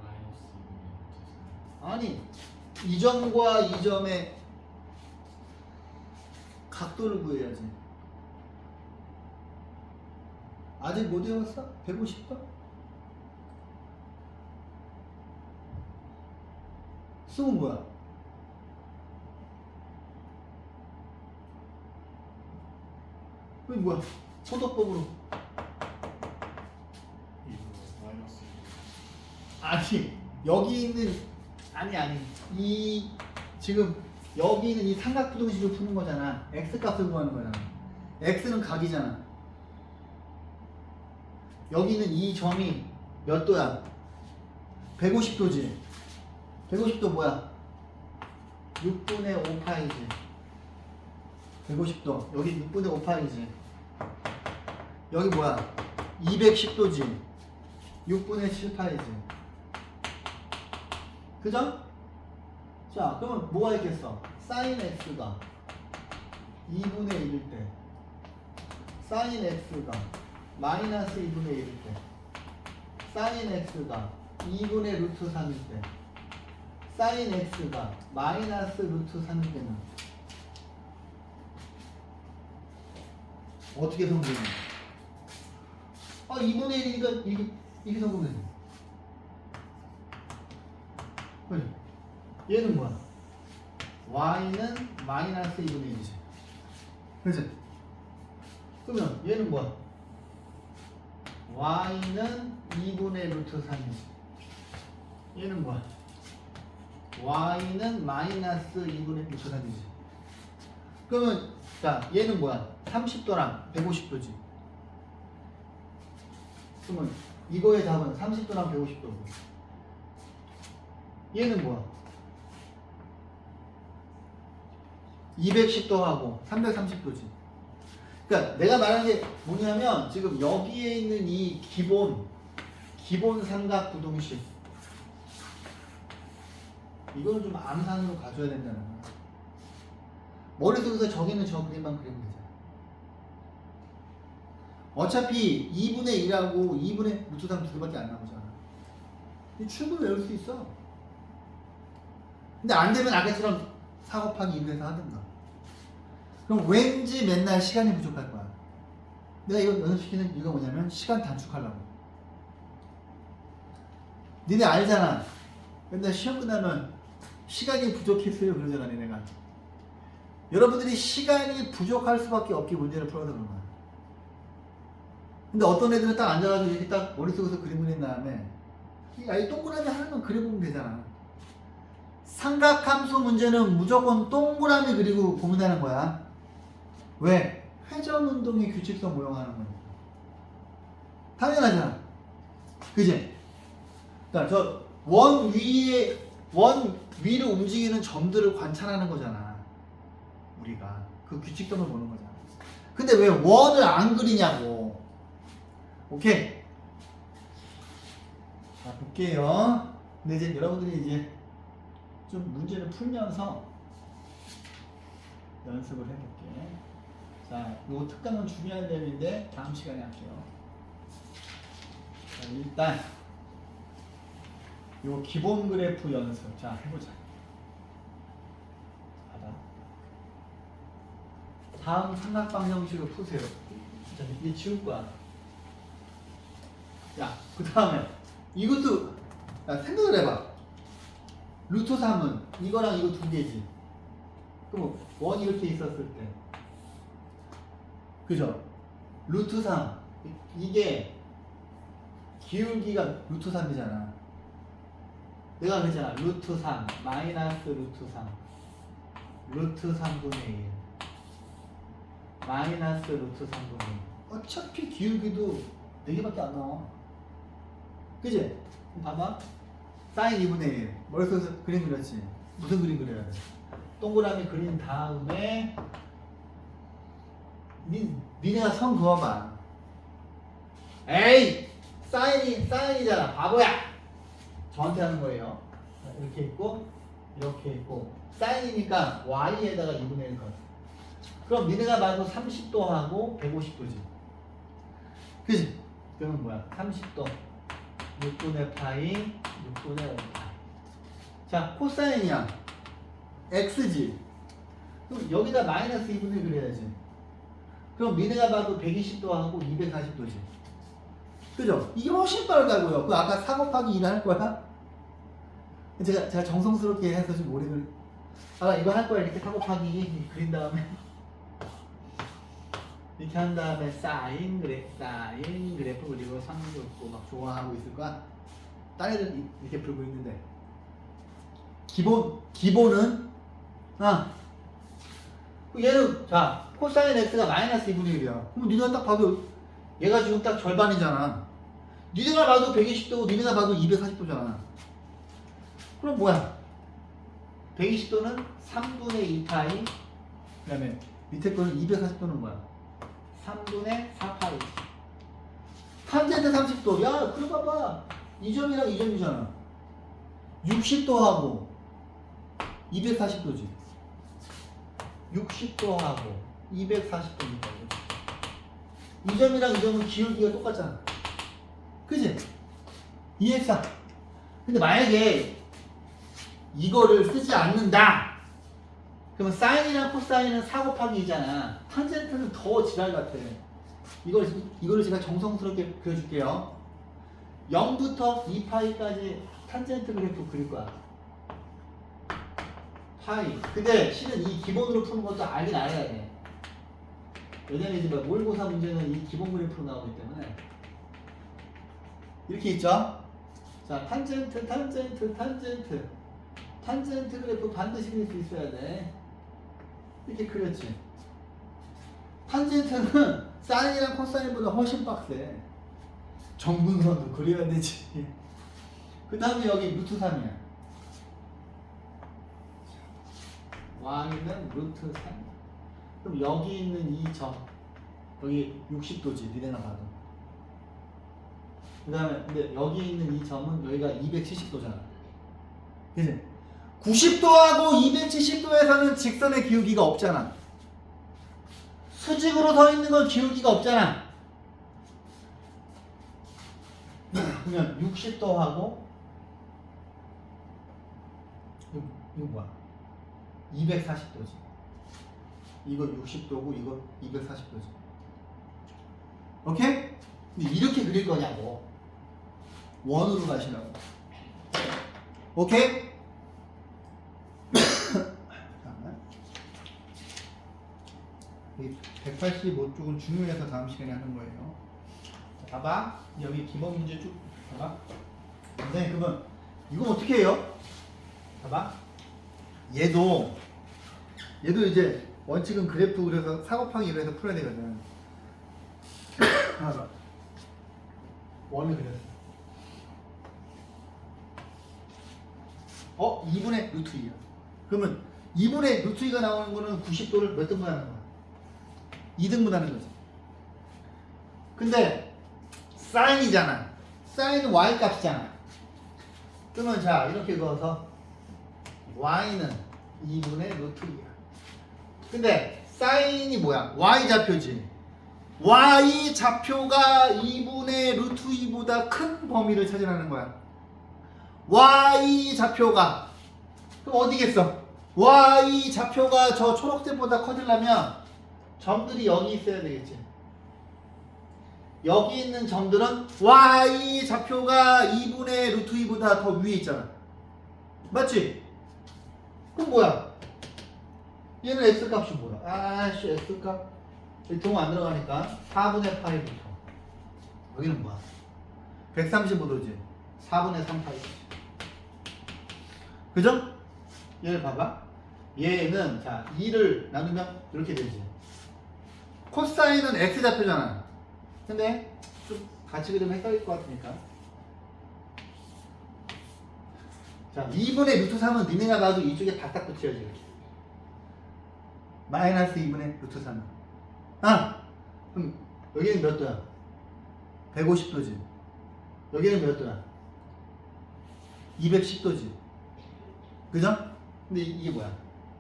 마이너스 2분의 루트 아니 이 점과 이 점의 각도를 구해야지. 아직 못 외웠어? 150도? 수은 뭐야? 왜 뭐야? 소도법으로 2분의 마이너스 아니 여기 있는 아니 이 지금 여기 있는 이 삼각부등식을 푸는 거잖아. x 값을 구하는 거잖아. x는 각이잖아. 여기 있는 이 점이 몇 도야? 150도지. 150도 뭐야? 6분의 5파이지. 150도. 여기 6분의 5파이지. 여기 뭐야? 210도지. 6분의 7파이지. 그죠? 자, 그러면 뭐가 있겠어? 사인 x가 2분의 1일 때, 사인 x가 마이너스 2분의 1일 때, 사인 x가 2분의 루트 3일 때, 사인 x가 마이너스 루트 3일 때는 어떻게 성분해? 2분의 1이니까 이렇게 성분해. 그래. 얘는 뭐야? y는 마이너스 2분의 1이지. 그치? 그러면 얘는 뭐야? y는 2분의 루트 3이지. 얘는 뭐야? y는 마이너스 2분의 루트 3이지. 그러면 자 얘는 뭐야? 30도랑 150도지. 그러면 이거의 답은 30도랑 150도고. 얘는 뭐야? 210도하고 330도지. 그러니까 내가 말하는 게 뭐냐면 지금 여기에 있는 이 기본 삼각 부등식 이거는 좀 암산으로 가져야 된다는 거야. 머릿속에서 저기는 저 그림만 그리면 되잖아. 어차피 2분의 1하고 2분의 루트 3 두 개밖에 안 나오잖아. 충분히 외울 수 있어. 근데 안 되면 아까처럼 4 곱하기 2로 해서 하든가. 그럼 왠지 맨날 시간이 부족할 거야. 내가 이거 연습시키는 이유가 뭐냐면 시간 단축하려고. 니네 알잖아. 맨날 시험 끝나면 시간이 부족했어요 그러잖아 니네가. 여러분들이 시간이 부족할 수밖에 없게 문제를 풀어서 그런 거야. 근데 어떤 애들은 딱 앉아가지고 이렇게 딱 머릿속에서 그림을 낸 다음에 이 동그라미 하나만 그려보면 되잖아. 삼각함수 문제는 무조건 동그라미 그리고 고민하는 거야. 왜? 회전운동의 규칙성 모형하는 거니까. 당연하잖아. 그지? 그러니까 저 원 위로 움직이는 점들을 관찰하는 거잖아. 우리가 그 규칙성을 보는 거잖아. 근데 왜 원을 안 그리냐고. 오케이. 자 볼게요. 근데 이제 여러분들이 이제 좀 문제를 풀면서 연습을 해볼게. 자, 요 특강은 중요한 내용인데 다음 시간에 할게요. 자, 일단 요 기본 그래프 연습. 자, 해보자. 봐봐. 다음 삼각방 형식을 푸세요. 자, 이게 지울 거야. 야, 그 다음에 이것도 야, 생각을 해봐. 루트 3은 이거랑 이거 두 개지. 그럼 원 이렇게 있었을 때 그죠? 루트 3 이게 기울기가 루트 3이잖아. 내가 그랬잖아. 루트 3 마이너스 루트 3 루트 3분의 1 마이너스 루트 3분의 1 어차피 기울기도 4개밖에 안 나와. 그지? 봐봐. 사인 2분의 1 머릿속에서 그림 그렸지? 무슨 그림 그려야 돼? 동그라미 그린 다음에 니네가 선 그어봐. 에이! 사인이잖아. 바보야! 저한테 하는 거예요. 이렇게 있고, 이렇게 있고. 사인이니까 y에다가 2분의 1 걸. 그럼 니네가 봐도 30도 하고 150도지. 그지? 그러면 뭐야? 30도. 6분의 파이, 6분의 5파이. 자, 코사인이야. x지. 그럼 여기다 마이너스 2분의 1 그려야지. 그럼 니네가 봐도 120도 하고 240도지. 그죠? 이게 훨씬 빠르다고요. 그 아까 4 곱하기 2를 할 거야? 제가 정성스럽게 해서 좀 오래 그리. 아, 이거 할 거야. 이렇게 4 곱하기 2 그린 다음에. 이렇게 한 다음에 사인 그래프 그리고 상 긋고 막 좋아하고 있을 거야. 딴 애들 이렇게 풀고 있는데. 기본은, 얘는, 자, 코사인 x가 마이너스 2분의 1이야. 그럼 니네가 딱 봐도 얘가 지금 딱 절반이잖아. 니네가 봐도 120도고 니네가 봐도 240도잖아. 그럼 뭐야? 120도는 3분의 2파이 그 다음에 밑에 거는 240도는 뭐야? 3분의 4파이. 탄젠트 30도. 야, 그래 봐봐. 이 점이랑 이 점이잖아. 60도하고 240도지. 60도하고 240도니까. 이 점이랑 이 점은 기울기가 똑같잖아. 그지? 이해했어? 근데 만약에 이거를 쓰지 않는다. 그러면 사인이랑 코사인은 4 곱하기 2잖아. 탄젠트는 더 지랄 같아. 이거를 제가 정성스럽게 그려줄게요. 0부터 2파이까지 탄젠트 그래프 그릴 거야. 파이. 근데 실은 이 기본으로 푸는 것도 알긴 알아야 돼. 왜냐면 이제 모의고사 문제는 이 기본 그래프로 나오기 때문에. 이렇게 있죠? 자, 탄젠트 그래프 반드시 그릴 수 있어야 돼. 이렇게 그렸지. 탄젠트는 사인이랑 코사인보다 훨씬 빡세. 정분선도 그려야 되지. 그 다음에 여기 루트 3이야. y는 루트 3. 그럼 여기 있는 이 점, 여기 60도지, 니네가 봐도. 그 다음에 근데 여기 있는 이 점은 여기가 270도잖아. 그치? 90도하고 270도에서는 직선의 기울기가 없잖아. 수직으로 서 있는 건 기울기가 없잖아. 그러면 60도하고 이거 뭐야? 240도지. 이거 60도고 이거 240도지. 오케이? 근데 이렇게 그릴 거냐고. 원으로 가시라고. 오케이? 잠깐만. 185쪽은 중요해서 다음 시간에 하는 거예요. 자, 봐봐. 여기 기본 문제 쭉 봐봐. 선생님, 그러면 이거 어떻게 해요? 봐봐. 얘도 이제 원칙은 그래프 그래서 4 곱하기 1로 해서 풀어야 되거든. 봐봐. 원을 그렸어. 2분의 루트 2야. 그러면 2분의 루트 2가 나오는 거는 90도를 몇 등분 하는 거야? 2등분 하는 거지. 근데 사인이잖아. 사인은 y 값이잖아. 그러면 자, 이렇게 그어서 y는 2분의 루트 2야. 근데 사인이 뭐야? y 좌표지. y 좌표가 2분의 루트 2보다 큰 범위를 차지하는 거야. y 좌표가 그럼 어디겠어? y 좌표가 저 초록색보다 커지려면 점들이 여기 있어야 되겠지. 여기 있는 점들은 y 좌표가 2분의 루트 2보다 더 위에 있잖아. 맞지? 그럼 뭐야? 얘는 x값이 뭐야? 아씨, x값 동 안 들어가니까 4분의 파이부터 여기는 뭐야? 135도지. 4분의 3 파이. 그죠? 얘를 봐봐. 얘는 자 2를 나누면 이렇게 되지. 코사인은 x 좌표잖아. 근데 좀 같이 그리면 헷갈릴 것 같으니까. 자 2분의 루트 3은 니네가 봐도 이쪽에 바닥 붙여야지 이렇게. 마이너스 2분의 루트 3은. 아! 그럼 여기는 몇 도야? 150도지. 여기는 몇 도야? 210도지. 그죠? 근데 이게 뭐야?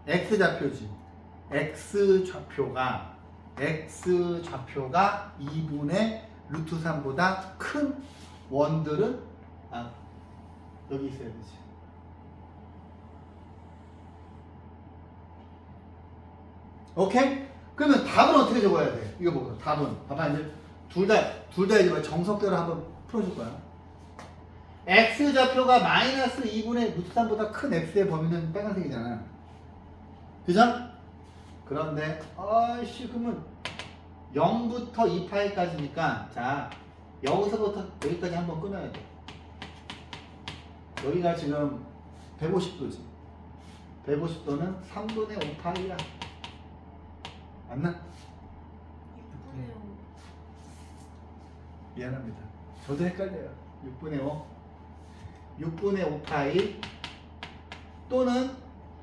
x 좌표지. x 좌표가 2분의 루트 3보다 큰 원들은 여기 있어야 되지. 오케이? 그러면 답은 어떻게 적어야 돼? 이거 보고 답은 봐봐 이제 둘 다 이제 정석대로 한번 풀어줄 거야. x 좌표가 마이너스 2분의 루트 3보다 큰 x의 범위는 빨간색이잖아. 그죠? 그런데 아이씨 그러면 0부터 2파이까지니까 자 여기서부터 여기까지 한번 끊어야 돼. 여기가 지금 150도지. 150도는 3분의 5파이야. 맞나? 6분의 5. 미안합니다. 저도 헷갈려요. 6분의 5. 6분의 5파이 또는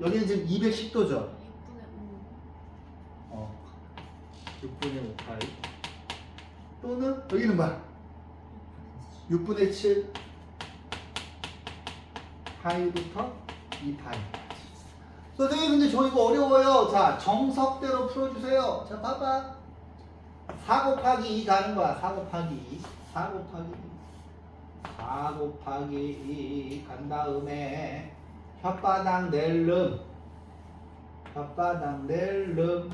여기는 지금 210도죠. 6분의 5파이 또는 여기는 봐. 6분의 7 파이부터 2파이. 선생님 근데 저 이거 어려워요. 자 정석대로 풀어주세요. 자 봐봐. 4 곱하기 2 가는 거야. 4 곱하기 2. 4 곱하기 2 간 다음에 혓바닥 낼름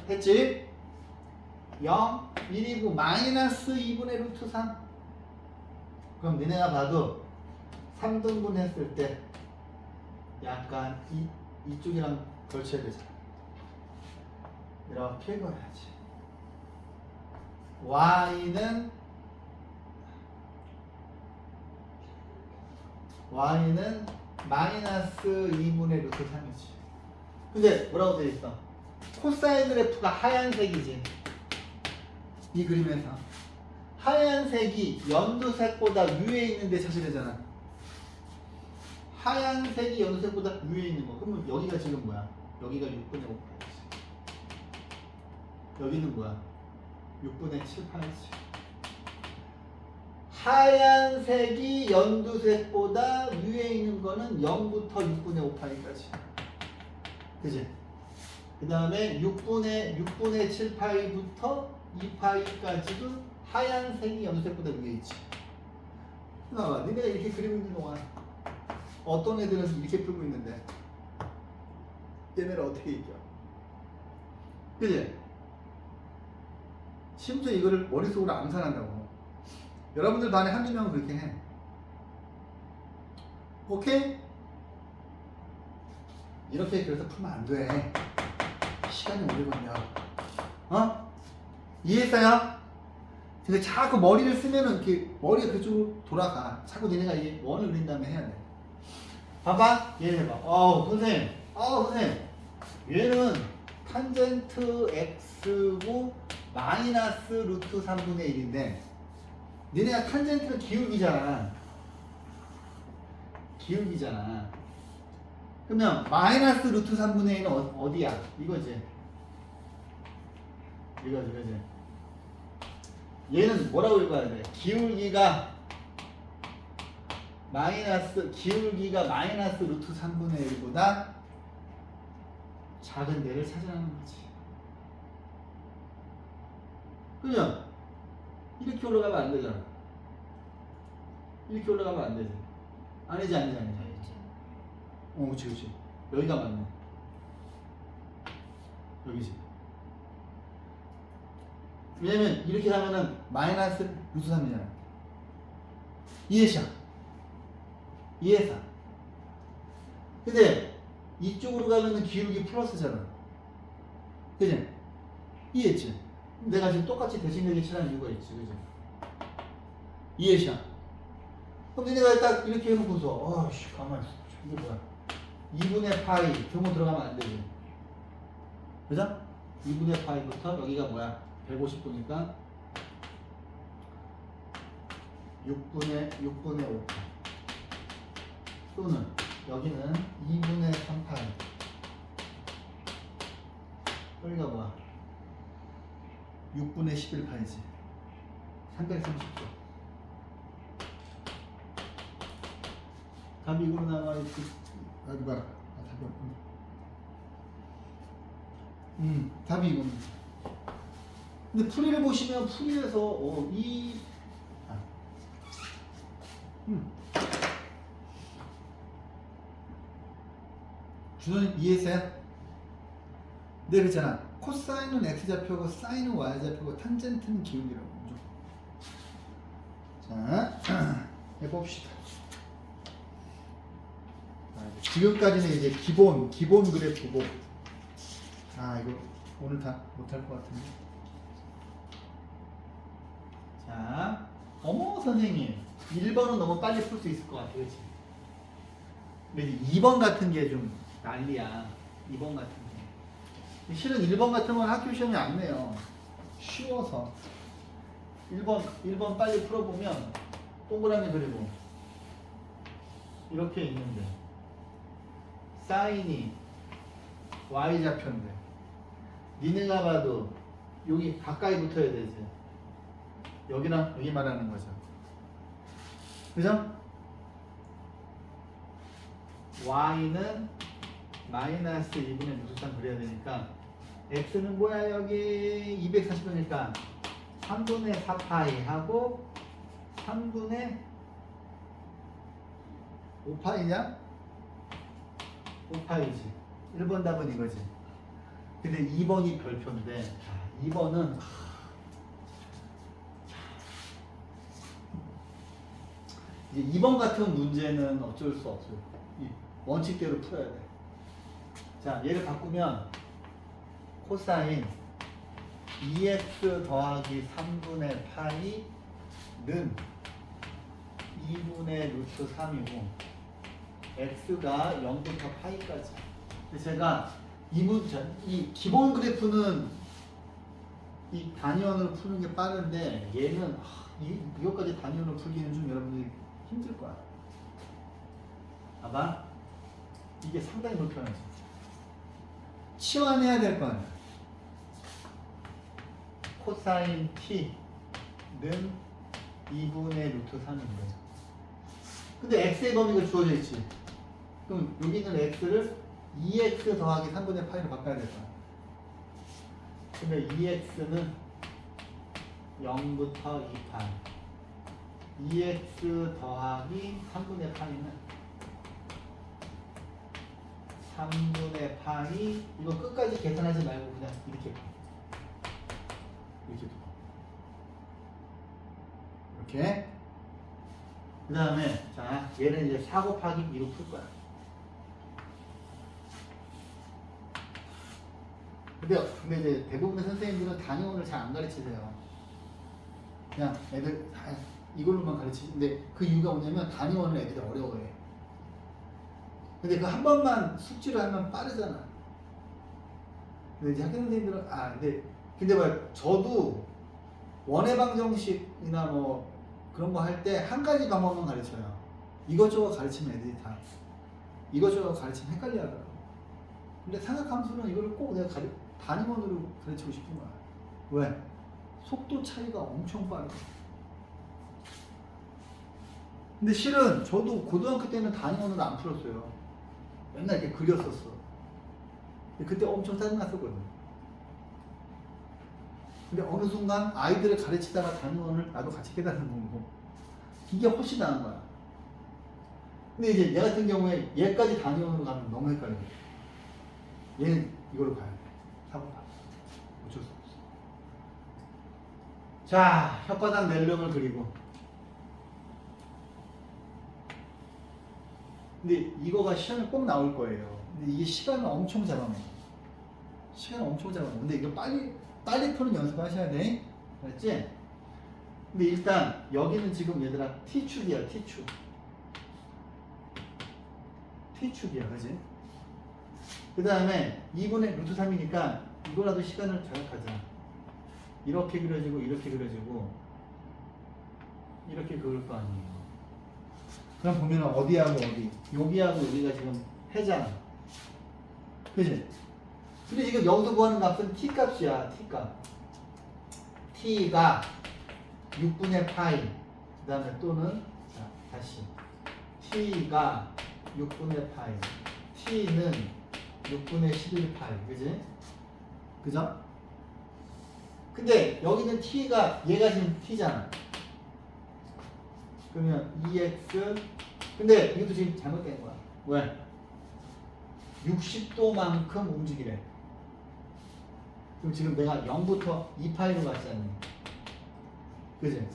했지? 0, 1이고 마이너스 2분의 루트 3. 그럼 니네가 봐도 3등분 했을 때 약간 이쪽이랑 걸쳐야 되잖아. 이렇게 그어야지. y는 마이너스 2분의 루트 3이지. 근데 뭐라고 되어 있어? 코사인 그래프가 하얀색이지. 이 그림에서 하얀색이 연두색보다 위에 있는데 찾으려잖아. 하얀색이 연두색보다 위에 있는 거. 그러면 여기가 지금 뭐야? 여기가 6분의 5파이지. 여기는 뭐야? 6분의 7파이지. 하얀색이 연두색보다 위에 있는 거는 0부터 6분의 5파이까지. 그지? 그 다음에 6분의 7파이부터 2파이까지도 하얀색이 연두색보다 위에 있지. 나와, 니네가 이렇게 그리고 있는 동안 어떤 애들은 이렇게 풀고 있는데 얘네를 어떻게 이겨? 그지? 심지어 이거를 머릿속으로 암산한다고. 여러분들 반에 한두 명은 그렇게 해. 오케이? 이렇게 그래서 풀면 안 돼. 시간이 오래 걸려. 어? 이해했어요? 근데 자꾸 머리를 쓰면은 이렇게 머리가 그쪽으로 돌아가. 자꾸 니네가 이 원을 그린 다음에 해야 돼. 봐봐. 얘 해봐. 선생님. 선생님. 얘는 탄젠트 x고 마이너스 루트 3분의 1인데 니네가 탄젠트는 기울기잖아. 그러면 마이너스 루트 3분의 1은 어디야? 이거지. 얘는 뭐라고 읽어야 돼? 기울기가 마이너스 루트 3분의 1보다 작은 데를 찾으라는 거지. 그죠? 이렇게 올라가면 안 되잖아. 이렇게 올라가면 안 되지. 아니지. 그렇지. 여기가 맞네. 여기지. 왜냐면 이렇게 하면은 마이너스 루트 3이잖아. 이해했어? 근데 이쪽으로 가면은 기울기 플러스잖아. 그지? 이해했지? 내가 지금 똑같이 대칭되게 칠하는 이유가 있지, 그지? 이해시야. 그럼 내가 딱 이렇게 해놓고서, 아씨, 가만히 있어. 이게 뭐야? 2분의 파이, 등호 들어가면 안 되지. 그죠? 2분의 파이부터 여기가 뭐야? 150도니까 6분의 5파이. 또는 여기는 2분의 3파이. 여기가 뭐야? 6분의 11파이지. 330도. 답이 이거로 나와있지. 뭐야? 답이 없구나. 답이 이겁니다. 근데 풀이를 보시면 풀이에서 준호님 이해했어요? 네, 그랬잖아. 코사인은 x좌표고 사인은 y좌표고 탄젠트는 기울기라고. 자, 해봅시다. 지금까지는 이제 기본 그래프고, 이거 오늘 다 못할 것 같은데. 자, 어머 선생님 1번은 너무 빨리 풀 수 있을 것 같아, 그렇지? 근데 2번 같은 게 좀 난리야. 2번 같은 게 실은 1번 같은 건 학교 시험이 안 내요. 쉬워서 1번 빨리 풀어보면 동그라미 그리고 이렇게 있는데 사인이 y좌표인데 니네가 봐도 여기 가까이 붙어야 되지. 여기랑 여기 말하는 거죠. 그죠? y는 마이너스 2분의 루트3 그려야 되니까 x는 뭐야? 여기 240도니까 3분의 4파이 하고 3분의 5파이냐? 5파이지. 1번 답은 이거지. 근데 2번이 별표인데 2번은 이제 2번 같은 문제는 어쩔 수 없어요. 이 원칙대로 풀어야 돼. 자, 얘를 바꾸면 코사인 2x 더하기 3분의 파이는 2분의 루트 3이고 x가 0부터 파이까지. 제가 이 기본 그래프는 이 단위원으로 푸는 게 빠른데 얘는 이것까지 단위원으로 풀기는 좀 여러분들이 힘들 거야. 봐봐. 이게 상당히 불편하지. 치환해야 될 거 아니야. 코사인 t는 2분의 루트 3인데 근데 x의 범위가 주어져 있지. 그럼 여기 있는 x를 2x 더하기 3분의 파이로 바꿔야 될 거야. 근데 2x는 0부터 2파이 2x 더하기 3분의 파이는 3분의 파이. 이거 끝까지 계산하지 말고 그냥 이렇게 봐. 이렇게 봐. 이렇게. 그 다음에 자 얘는 이제 4 곱하기 2로 풀 거야. 근데 이제 대부분의 선생님들은 단위원을 잘 안 가르치세요. 그냥 애들 다 이걸로만 가르치는데 그 이유가 뭐냐면 단위원을 애들이 어려워해. 근데 그 한 번만 숙지를 하면 빠르잖아. 근데 이제 학교 선생님들은 근데 뭐 저도 원해방정식이나 뭐 그런 거 할 때 한 가지 방법만 가르쳐요. 이것저것 가르치면 애들이 다 이것저것 가르치면 헷갈려 하더라고. 근데 삼각함수는 이거를 꼭 내가 단위원으로 가르치고 싶은 거야. 왜? 속도 차이가 엄청 빠르고. 근데 실은 저도 고등학교 때는 단위원으로 안 풀었어요. 맨날 이렇게 그렸었어. 근데 그때 엄청 짜증났었거든. 근데 어느 순간 아이들을 가르치다가 단위원을 나도 같이 깨닫는 거고 이게 훨씬 나은 거야. 근데 이제 얘 같은 경우에 얘까지 단위원으로 가면 너무 헷갈려. 얘는 이걸로 가야 돼. 사고파. 어쩔 수 없어. 자, 혓바닥 낼름을 그리고. 근데 이거가 시험에 꼭 나올 거예요. 근데 이게 시간을 엄청 잡아먹어. 근데 이거 빨리 빨리 푸는 연습하셔야 돼. 알았지? 근데 일단 여기는 지금 얘들아 T축이야. T축. T축이야. 그지? 그 다음에 2분의 루트 3이니까 이거라도 시간을 절약하자. 이렇게 그려지고 이렇게 그려지고 이렇게 그릴 거 아니에요. 그럼 보면 어디하고 어디? 여기하고 여기가 지금 해잖아. 그지? 근데 지금 여기서 구하는 값은 t 값이야. t 값. t가 6분의 파이. 그 다음에 또는 자, 다시 t가 6분의 파이. t는 6분의 11파이. 그지? 그죠? 근데 여기는 t가 얘가 지금 t잖아. 그러면 2x 근데 이것도 지금 잘못된 거야. 왜? 60도만큼 움직이래. 그럼 지금 내가 0부터 2파이로 갔잖니. 그지?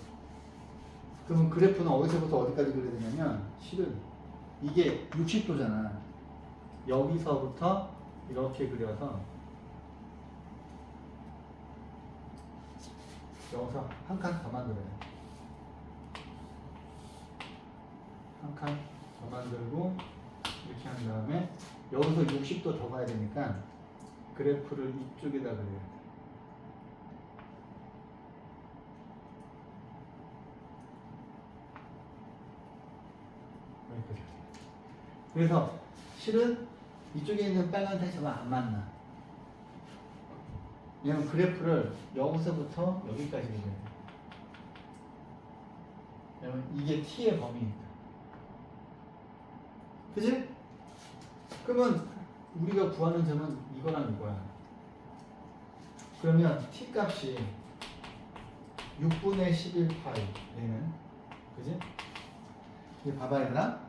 그러면 그래프는 어디서부터 어디까지 그려야 되냐면 실은 이게 60도잖아. 여기서부터 이렇게 그려서 여기서 한 칸 더 만들어야 돼. 한 칸 더 만들고 이렇게 한 다음에 여기서 60도 더 가야 되니까 그래프를 이쪽에다 그려야 돼. 여기까지. 그래서 실은 이쪽에 있는 빨간색 저거 안 맞나. 왜냐면 그래프를 여기서부터 여기까지 그려야 돼. 왜냐면 이게 t의 범위니까. 그지? 그러면 우리가 구하는 점은 이거랑 이거야. 그러면 t 값이 6분의 11파이 얘는 그지? 이거 봐봐야 되나?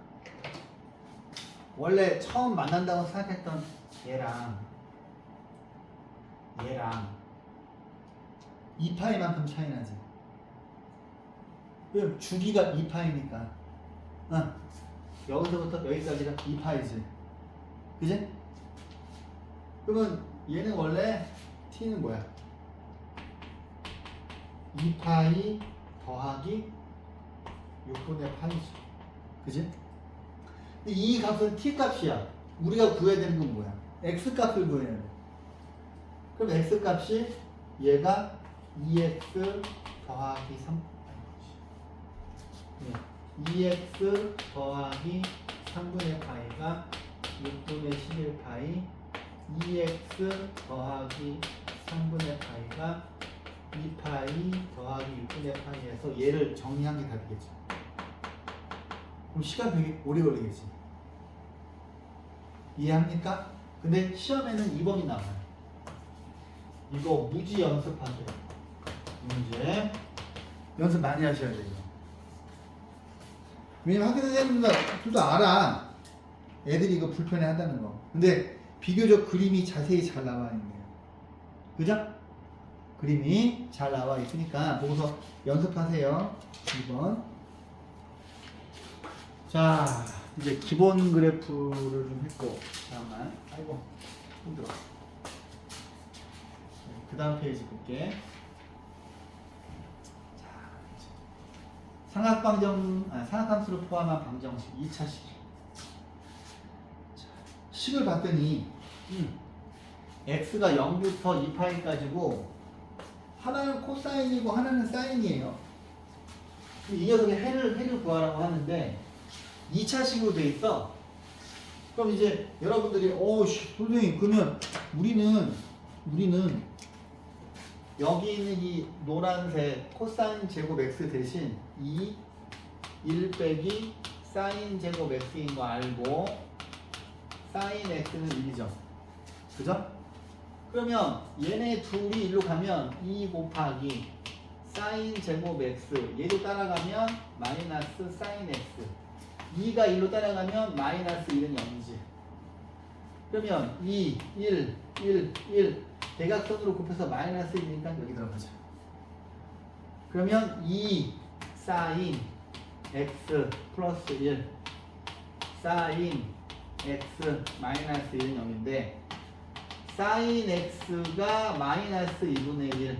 원래 처음 만난다고 생각했던 얘랑 2파이만큼 차이 나지. 왜? 주기가 2파이니까. 여기서부터 여기까지가 2파이지. 그지? 그러면 얘는 원래 t는 뭐야? 2파이 더하기 6분의 파이지. 그지? 근데 이 값은 t 값이야. 우리가 구해야 되는 건 뭐야? x 값을 구해야 돼. 그럼 x 값이 얘가 2x 더하기 3 2x 더하기 3분의 파이가 6분의 11파이 2x 더하기 3분의 파이가 2파이 더하기 6분의 파이에서 얘를 정리한 게 다 되겠죠. 그럼 시간 되게 오래 걸리겠지. 이해합니까? 근데 시험에는 2번이 나와요. 이거 무지 연습하세요. 문제 연습 많이 하셔야 돼요. 왜냐면 학교 선생님들도 알아. 애들이 이거 불편해 한다는 거. 근데 비교적 그림이 자세히 잘 나와 있네요. 그죠? 그림이 잘 나와 있으니까 보고서 연습하세요. 2번. 자, 이제 기본 그래프를 좀 했고, 잠깐만. 아이고, 힘들어. 그 다음 페이지 볼게. 상악함수를 포함한 방정식 2차식. 식을 봤더니 x가 0부터 2파이까지고 하나는 코사인이고 하나는 사인이에요. 이 녀석의 해를 구하라고 하는데 2차식으로 돼 있어. 그럼 이제 여러분들이 선생님 그러면 우리는 여기 있는 이 노란색 코사인 제곱 x 대신 1 빼기 사인 제곱 x인 거 알고 사인 x는 1이죠. 그죠? 그러면 얘네 둘이 일로 가면 2 곱하기 사인 제곱 x 얘도 따라가면 마이너스 사인 x 2가 1로 따라가면 마이너스 1은 0이지. 그러면 2, 1, 1, 1 대각선으로 곱해서 마이너스 1이니까 여기 들어가자. 그러면 2 사인 x 플러스 1 사인 x 마이너스 1은 0인데 sin x가 마이너스 2분의 1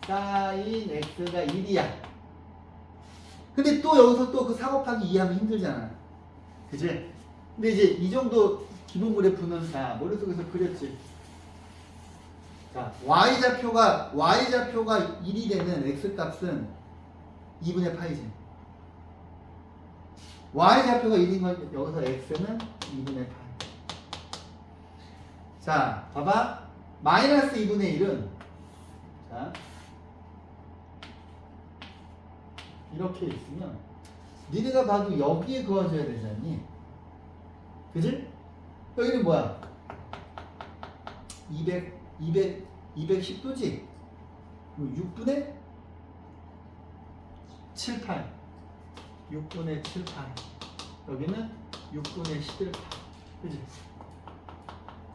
sin x가 1이야. 근데 또 여기서 또 그 4 곱하기 2 하면 힘들잖아. 그치? 근데 이제 이 정도 기본 그래프는 다 머릿속에서 그렸지. 자, y좌표가 1이 되는 x값은 2분의 파이지. y좌표가 1인 건 여기서 x는 2분의 파이. 자, 봐봐. 마이너스 2분의 1은 자 이렇게 있으면 니네가 봐도 여기에 그어줘야 되잖니. 그지? 여기는 뭐야? 210도지? 6분의 7파이. 6분의 7파이. 여기는 6분의 11파이. 그지?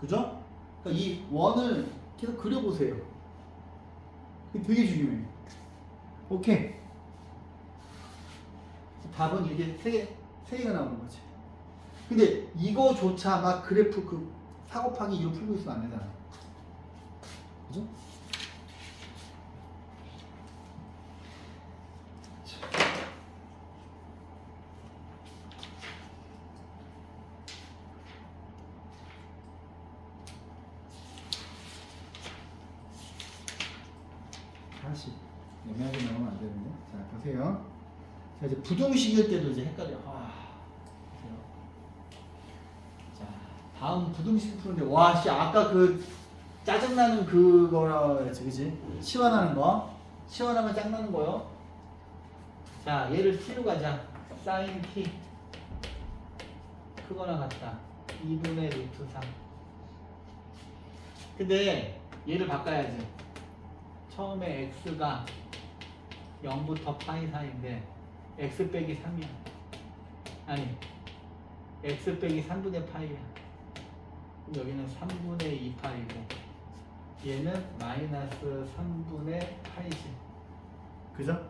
그죠? 그러니까 이 원을 계속 그려보세요. 이게 되게 중요해요. 오케이. 답은 이게 세 개가 나오는 거지. 근데 이거조차 막 그래프 그 4 곱하기 2로 풀고 있으면 안 되잖아. 그죠? 다시 애매하게 나오면 안 되는데. 자, 보세요. 자, 이제 부등식일 때도 이제 헷갈려. 보세요. 자, 다음 부등식 푸는데, 와, 씨, 아까 그 짜증나는 그거라 했지, 그지? 시원하는 거. 시원하면 짱나는 거요. 자, 얘를 t로 가자. sin t. 크거나 같다. 2분의 루트 3. 근데 얘를 바꿔야지. 처음에 x가 0부터 파이 사이인데 x 빼기 3이야. 아니 x 빼기 3분의 파이야. 여기는 3분의 2 파이고 얘는 마이너스 3분의 파이지. 그죠?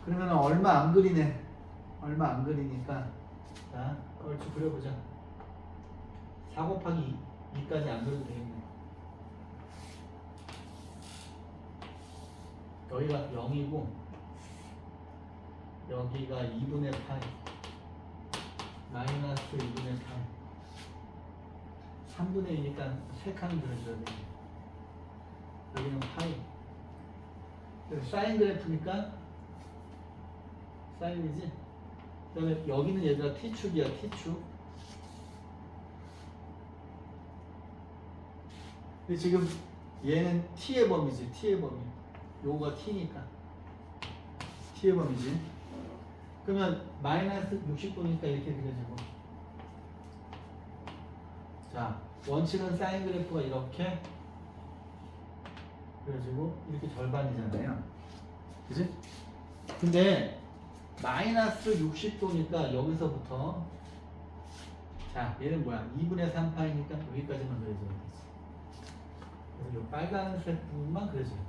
그러면 얼마 안 그리네. 얼마 안 그리니까 자 얼추 그려보자. 4 곱하기 2까지 안 그려도 되겠네. 여기가 0이고 여기가 2분의 파이 마이너스 2분의 파이 3분의 2니까 3칸 그려줘야 돼. 여기는 파이. 사인 그래프니까 사인이지. 그 다음에 여기는 얘들아 t축이야. t축. 근데 지금 얘는 t의 범위지. t의 범위. 요거가 t니까 t의 범위지. 그러면 마이너스 60도니까 이렇게 그려지고. 자, 원칙은 사인 그래프가 이렇게 그려지고 이렇게 절반이잖아요. 그지? 근데 마이너스 60도니까 여기서부터 자 얘는 뭐야? 2분의 3파이니까 여기까지만 그려줘야 되지. 그래서 이 빨간색 부분만 그려줘야 돼.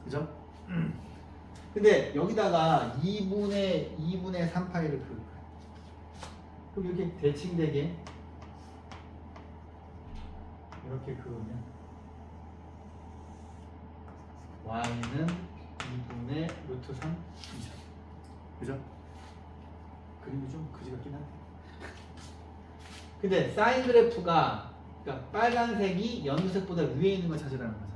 그죠? 근데 여기다가 2분의 3파이를 그릴 거야. 그럼 이렇게 대칭되게 이렇게 그으면 y는 2분의 루트 3이죠. 그죠? 그림이 좀 그지 같긴 한데. 근데 사인 그래프가 그러니까 빨간색이 연두색보다 위에 있는 걸 찾으라는 거잖아.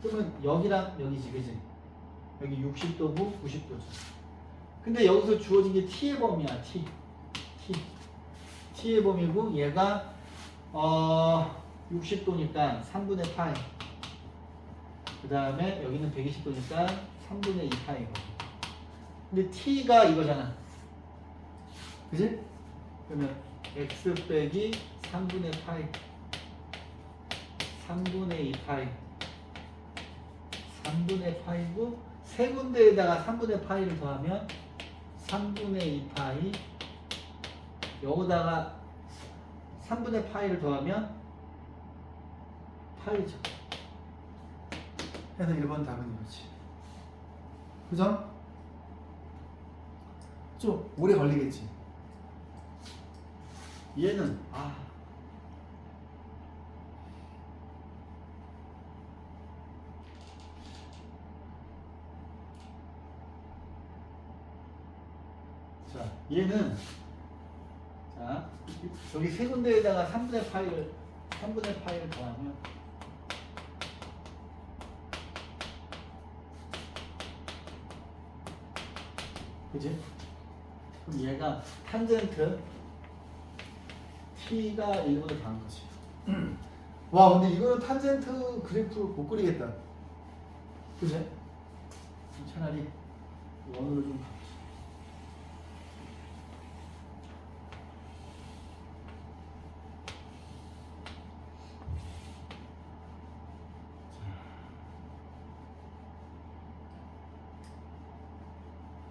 그러면 여기랑 여기지, 그지? 여기 60도고 90도죠. 근데 여기서 주어진 게 t의 범위야, t의 범위고 얘가 60도니까 3분의 파이. 그 다음에 여기는 120도니까 3분의 2 파이고. 근데 t가 이거잖아. 그지? 그러면 x 빼기 3분의 파이 3분의 2 파이 3분의 파이고 세 군데에다가 3분의 파이를 더하면 3분의 2 파이 여기다가 3분의 파이를 더하면 파이죠. 해서 1번 답은 이거지. 그죠? 좀 오래 걸리겠지. 얘는 자, 얘는 자, 여기 세 군데에다가 3분의 파이를 더하면 그지? 그럼 얘가 탄젠트 t가 1보다 더한 거지. 와, 근데 이거는 탄젠트 그래프 못 그리겠다. 그지? 차라리 원으로 좀 가보자.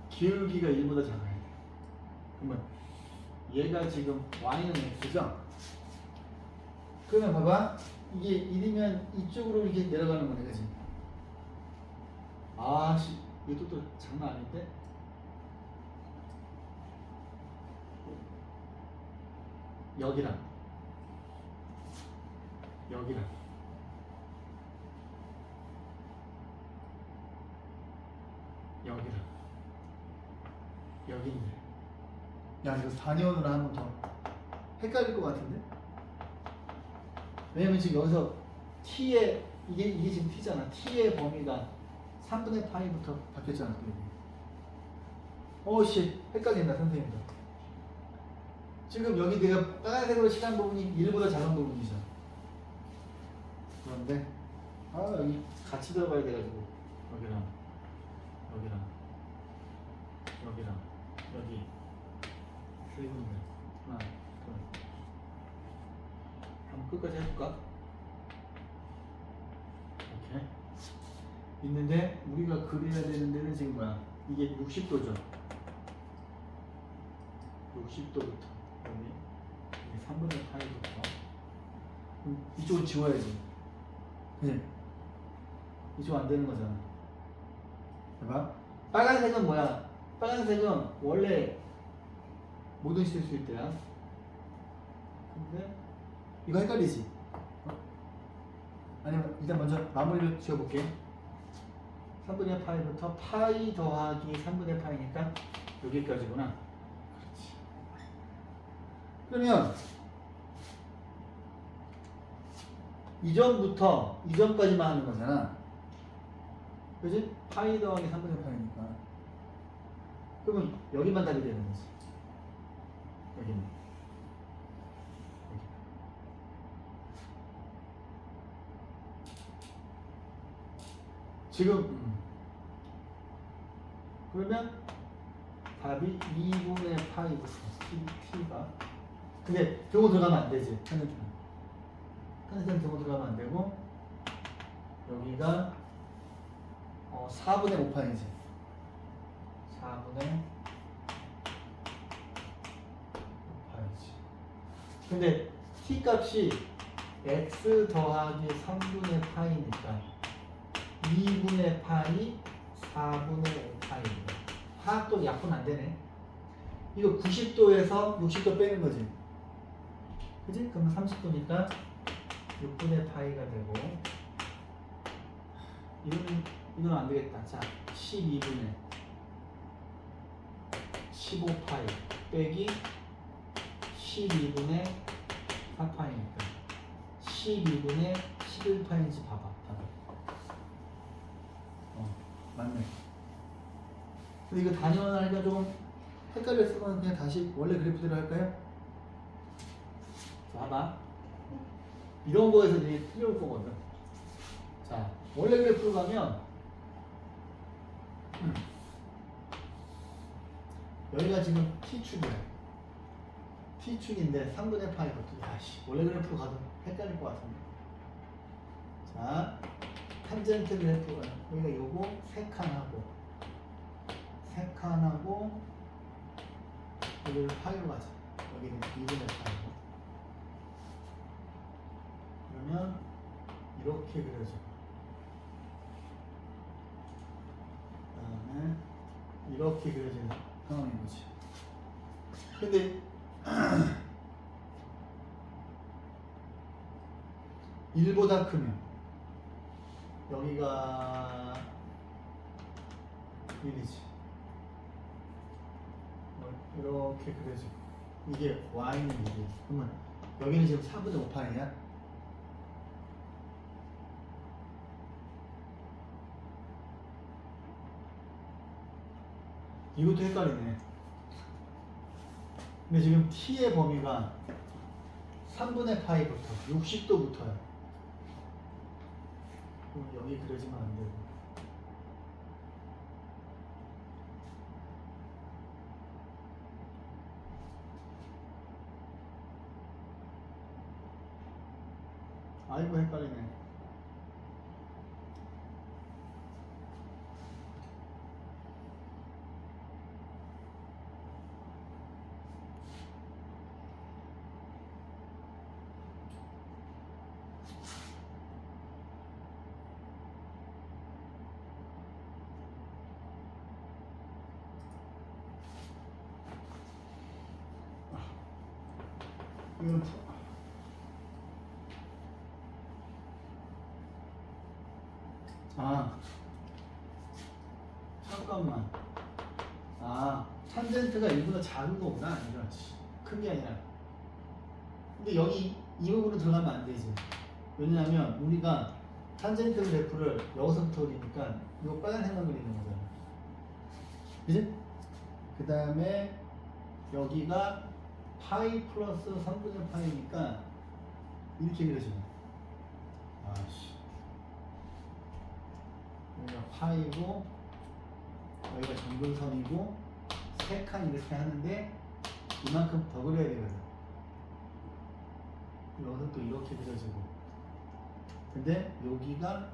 기울기가 1보다 작아야 돼. 그러면 얘가 지금 y는 x죠? 그러면 봐봐. 이게 1이면 이쪽으로 이렇게 내려가는 거네, 그치? 아씨, 이것도 또 장난 아닌데? 여기랑 여기랑 여기랑 여기 있네. 야, 이거 4년으로 하면 더 헷갈릴 것 같은데? 왜냐면 지금 여기서 t의 이게 지금 t잖아. t의 범위가 3분의 파이부터 바뀌었잖아. 어씨, 헷갈린다 선생님도. 지금 여기 내가 빨간색으로 칠한 부분이 1보다 작은 부분이죠. 그런데 여기 같이 들어가야 돼가지고 여기랑 여기 세 군데 하나 둘 한번 끝까지 해볼까? 이렇게 있는데 우리가 그려야 되는 데는 지금 뭐야? 이게 60도죠. 60도부터 여기 3분의 파이부터 이쪽을 지워야지. 그치? 이쪽 안 되는 거잖아. 봐봐. 빨간색은 뭐야? 빨간색은 원래 뭐든 쓸 수 있대요. 근데 이거 헷갈리지? 아니면 일단 먼저 마무리를 지어볼게. 3분의 파이부터 파이 더하기 3분의 파이니까 여기까지구나. 그렇지. 그러면 이전까지만 하는 거잖아. 그지? 파이 더하기 3분의 파이니까. 그러면 여기만 답이 되는 거지. 여기는. 여기. 지금 그러면 답이 2분의 파이부터 t가. 근데 경우 들어가면 안 되지. 탄젠트 경우 들어가면 안 되고 여기가 4분의 5파이지. 4분의 5파이지. 근데 t 값이 x 더하기 3분의 파이니까 2분의 파이 4분의 5파이입니다. 화학도 약분 안 되네. 이거 90도에서 60도 빼는 거지. 그지? 그러면 30도니까 6분의 파이가 되고 이건 안 되겠다. 자, 12분의 15파이 빼기 12분의 4파이니까 12분의 11파이인지 봐봐. 맞네. 근데 이거 단위원하니까 좀 헷갈렸으면 그냥 다시 원래 그래프대로 할까요? 자, 봐봐. 이런 거에서 되게 틀려올 거거든. 자, 원래 그래프로 가면 여기가 지금 T축이야. T축인데 3분의 파이거든. 야씨, 원래 그래프로 가도 헷갈릴 것 같은데. 자, 탄젠트 그래프가 여기가 요거 3칸하고 여기를 파이로 가자. 여기는 2분의 파이고. 그러면 이렇게 그려져. 그 다음에 이렇게 그려지는 상황인 거지. 근데 1보다 크면 여기가 1이지. 이렇게 그려지고 이게 y는 1이야. 그러면 여기는 지금 4분의 5파이야. 이것도 헷갈리네. 근데 지금 t의 범위가 3분의 파이부터 60도부터야. 그럼 여기 그려지면 안 되고. 아이고 헷갈리네. 이건 잠깐만. 탄젠트가 1보다 작은 거구나. 이런 큰 게 아니라. 근데 여기 이 부분으로 들어가면 안 되지. 왜냐하면 우리가 탄젠트 그래프를 여기서부터 그리니까 이거 빨간색만 그리는 거잖아. 그지? 그 다음에 여기가 파이 플러스 3분의 파이니까 이렇게 그려지네. 여기가 파이고 여기가 정글선이고 세 칸 이렇게 하는데 이만큼 더 그려야 되거든. 여기서 또 이렇게 그려지고 근데 여기가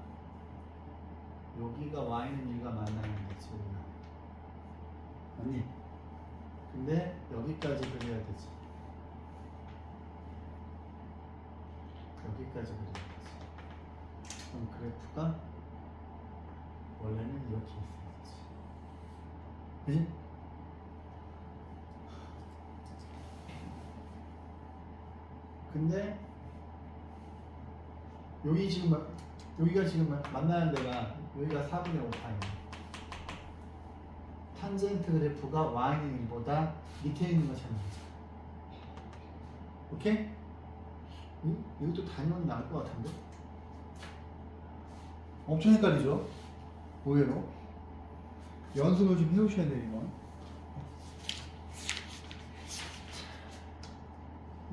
y는 1과 만나는 거지. 아니 근데 여기까지 그려야 되지. 여기까지 그려야 되지. 그럼 그래프가 원래는 이렇게 있어야지. 그지? 근데 여기가 지금 만나는 데가 여기가 4분의 5파이야. 탄젠트 그래프가 y는 1보다 밑에 있는 것처럼. 오케이? 이것도 단위로 나올 것 같은데? 엄청 헷갈리죠? 의외로. 연습을 좀 해오셔야 돼요, 이건.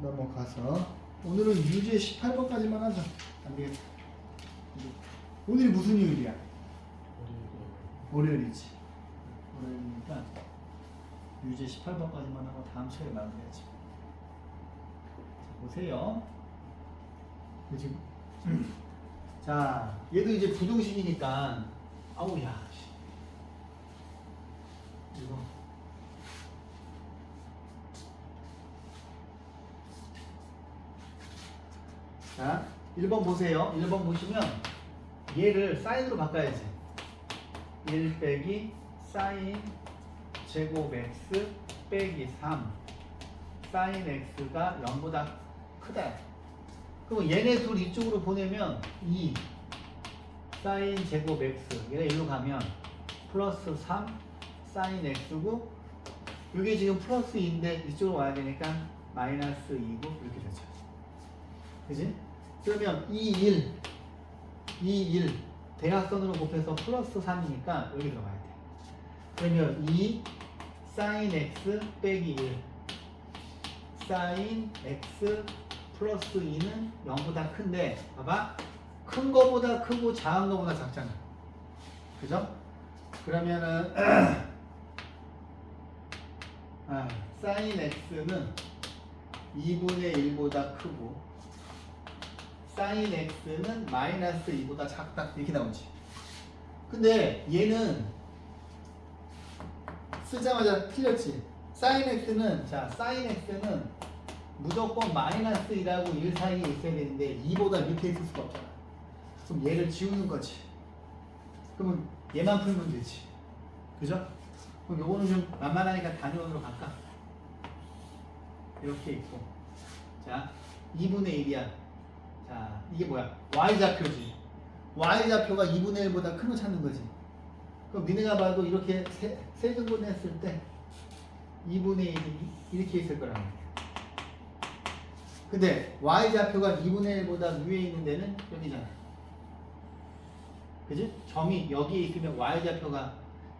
넘어가서 오늘은 유제 18번까지만 하자. 안 되겠다. 오늘이 무슨 요일이야? 월요일이지. 월요일이니까 유제 18번까지만 하고 다음 시간에 마무리하지. 보세요. 지금 자, 얘도 이제 부등식이니까 아우야 이거 자 1번 보세요. 1번 보시면 얘를 사인으로 바꿔야지. 1 빼기 사인 제곱 x 빼기 3 사인 x가 0보다 크다. 그럼 얘네 둘 이쪽으로 보내면 2 사인 제곱 x 얘가 일로 가면 플러스 3 사인 x고 이게 지금 플러스 2인데 이쪽으로 와야 되니까 마이너스 2고 이렇게 되죠. 그지? 그러면 2, 1 대각선으로 곱해서 플러스 3이니까 여기 들어가야 돼. 그러면 2 사인 x 빼기 1 사인 x 플러스 2는 0보다 큰데 봐봐 큰 거보다 크고 작은 거보다 작잖아. 그죠? 그러면은 사인 x는 2분의 1보다 크고 사인 x는 마이너스 2보다 작다 이렇게 나오지. 근데 얘는 쓰자마자 틀렸지. 사인 x는 무조건 마이너스 2라고 1 사이에 있어야 되는데 2보다 밑에 있을 수가 없잖아. 그럼 얘를 지우는 거지. 그러면 얘만 풀면 되지. 그죠? 그럼 요거는 좀 만만하니까 단위원으로 갈까? 이렇게 있고 자 2분의 1이야. 자, 이게 뭐야? y좌표지. y좌표가 2분의 1보다 큰 거 찾는 거지. 그럼 니네가 봐도 이렇게 세등분했을 때 2분의 1이 이렇게 있을 거란 말이야. 근데 y좌표가 2분의 1보다 위에 있는 데는 여기잖아. 그지? 점이 여기에 있으면 y좌표가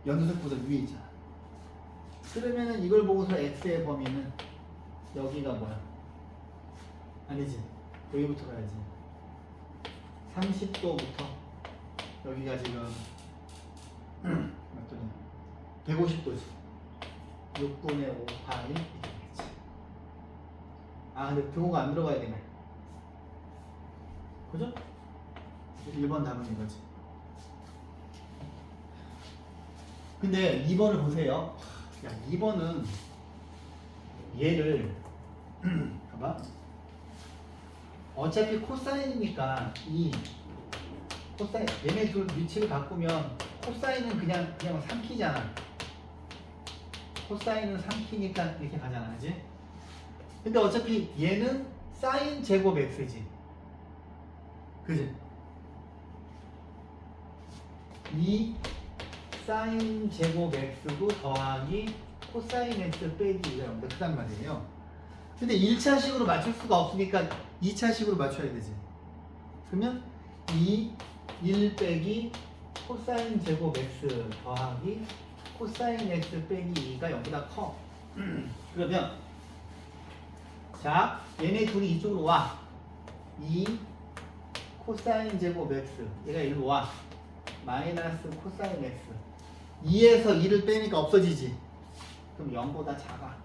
연두색보다 위에 있잖아. 그러면은 이걸 보고서 x의 범위는 여기가 뭐야? 아니지. 여기부터 가야지. 30도부터 여기가 지금 몇 도냐? 150도지. 6분의 5 파이 이렇게 되겠지. 아 근데 등호가 안 들어가야 되네. 그죠? 1번 답은 이거지. 근데 2번을 보세요. 야 2번은 얘를 봐봐. 어차피 코사인이니까 이 코사인 얘네 둘 위치를 바꾸면 코사인은 그냥 삼키잖아. 코사인은 삼키니까 이렇게 가잖아, 그지? 근데 어차피 얘는 사인 제곱 x지, 그지? 이 사인 제곱 x고 더하기 코사인 x 빼기 이가 여러분들 크단 말이에요. 근데 1차식으로 맞출 수가 없으니까 2차식으로 맞춰야 되지. 그러면 1 빼기 코사인 제곱 x 더하기 코사인 x 빼기 2가 0보다 커. 그러면 자 얘네 둘이 이쪽으로 와. 2 코사인 제곱 x 얘가 일로 와. 마이너스 코사인 x 2에서 2를 빼니까 없어지지. 그럼 0보다 작아.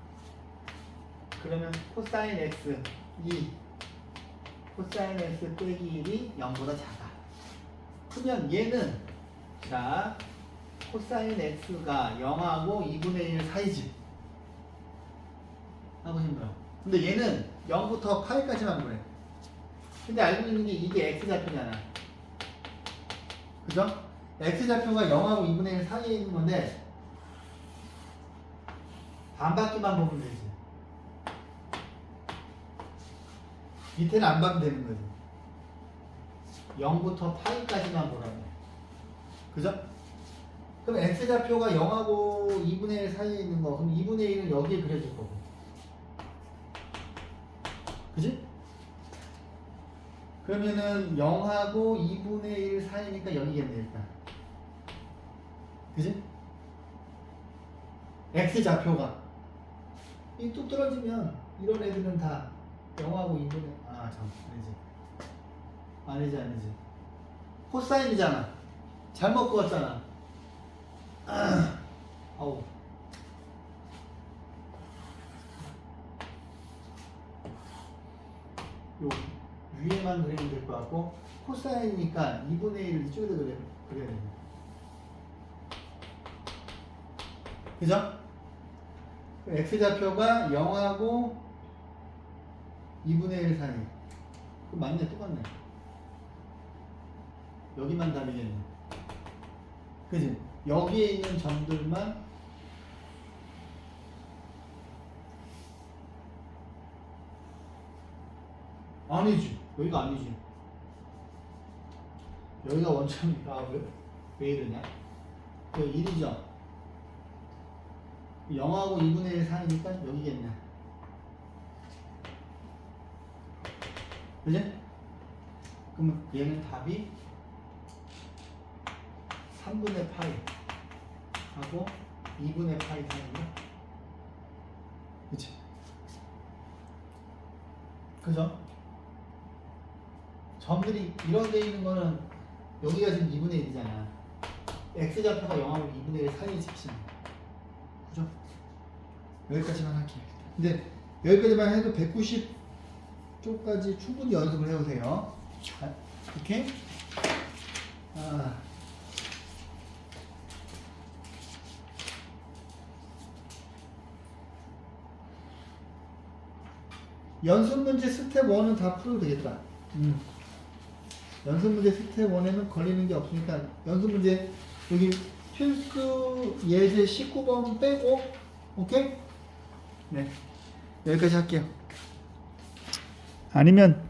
그러면 코사인 x 2 코사인 x 빼기 1이 0보다 작아. 그러면 얘는 자 코사인 x가 0하고 2분의 1 사이지 하고 싶어요. 근데 얘는 0부터 파이까지만 보내. 근데 알고 있는 게 이게 x좌표잖아. 그죠? x좌표가 0하고 2분의 1 사이에 있는 건데 반바퀴만 보면 되지. 밑에는 안 봐도 되는 거지. 0부터 파이까지만 보라고. 그죠? 그럼 x좌표가 0하고 2분의 1 사이에 있는 거, 그럼 2분의 1은 여기에 그려질 거고. 그지? 그러면은 0하고 2분의 1 사이니까 여기겠네, 일단. 그지? x좌표가. 이 뚝 떨어지면 이런 애들은 다 0하고 2분의, 아니지. 코사인이잖아. 잘못 그었잖아. 아우. 요 위에만 그리면 될 것 같고, 코사인이니까 2분의 1을 이쪽에다 그려야 돼. 그죠? x좌표가 0하고 2분의 1 사이. 그럼 맞네, 똑같네. 여기만 답이겠네. 그지? 여기에 있는 점들만 아니지. 여기가 아니지. 여기가 원점이니까 왜 이러냐? 여기 1이죠? 0하고 2분의 1 사이니까 여기겠네. 그지? 그러면 얘는 답이 3분의 파이 하고 2분의 파이 사이인가? 그치? 그죠? 점들이 이런 데 있는 거는 여기가 지금 2분의 1이잖아. x좌표가 0하고 2분의 1 사이에 집시는. 그죠? 여기까지만 할게요. 근데 여기까지만 해도 190쪽까지 충분히 연습을 해오세요. 이렇게. 연습 문제 스텝 1은 다 풀어도 되겠다. 연습 문제 스텝 1에는 걸리는 게 없으니까 연습 문제 여기 필수 예제 19번 빼고, 오케이? 네, 여기까지 할게요. 아니면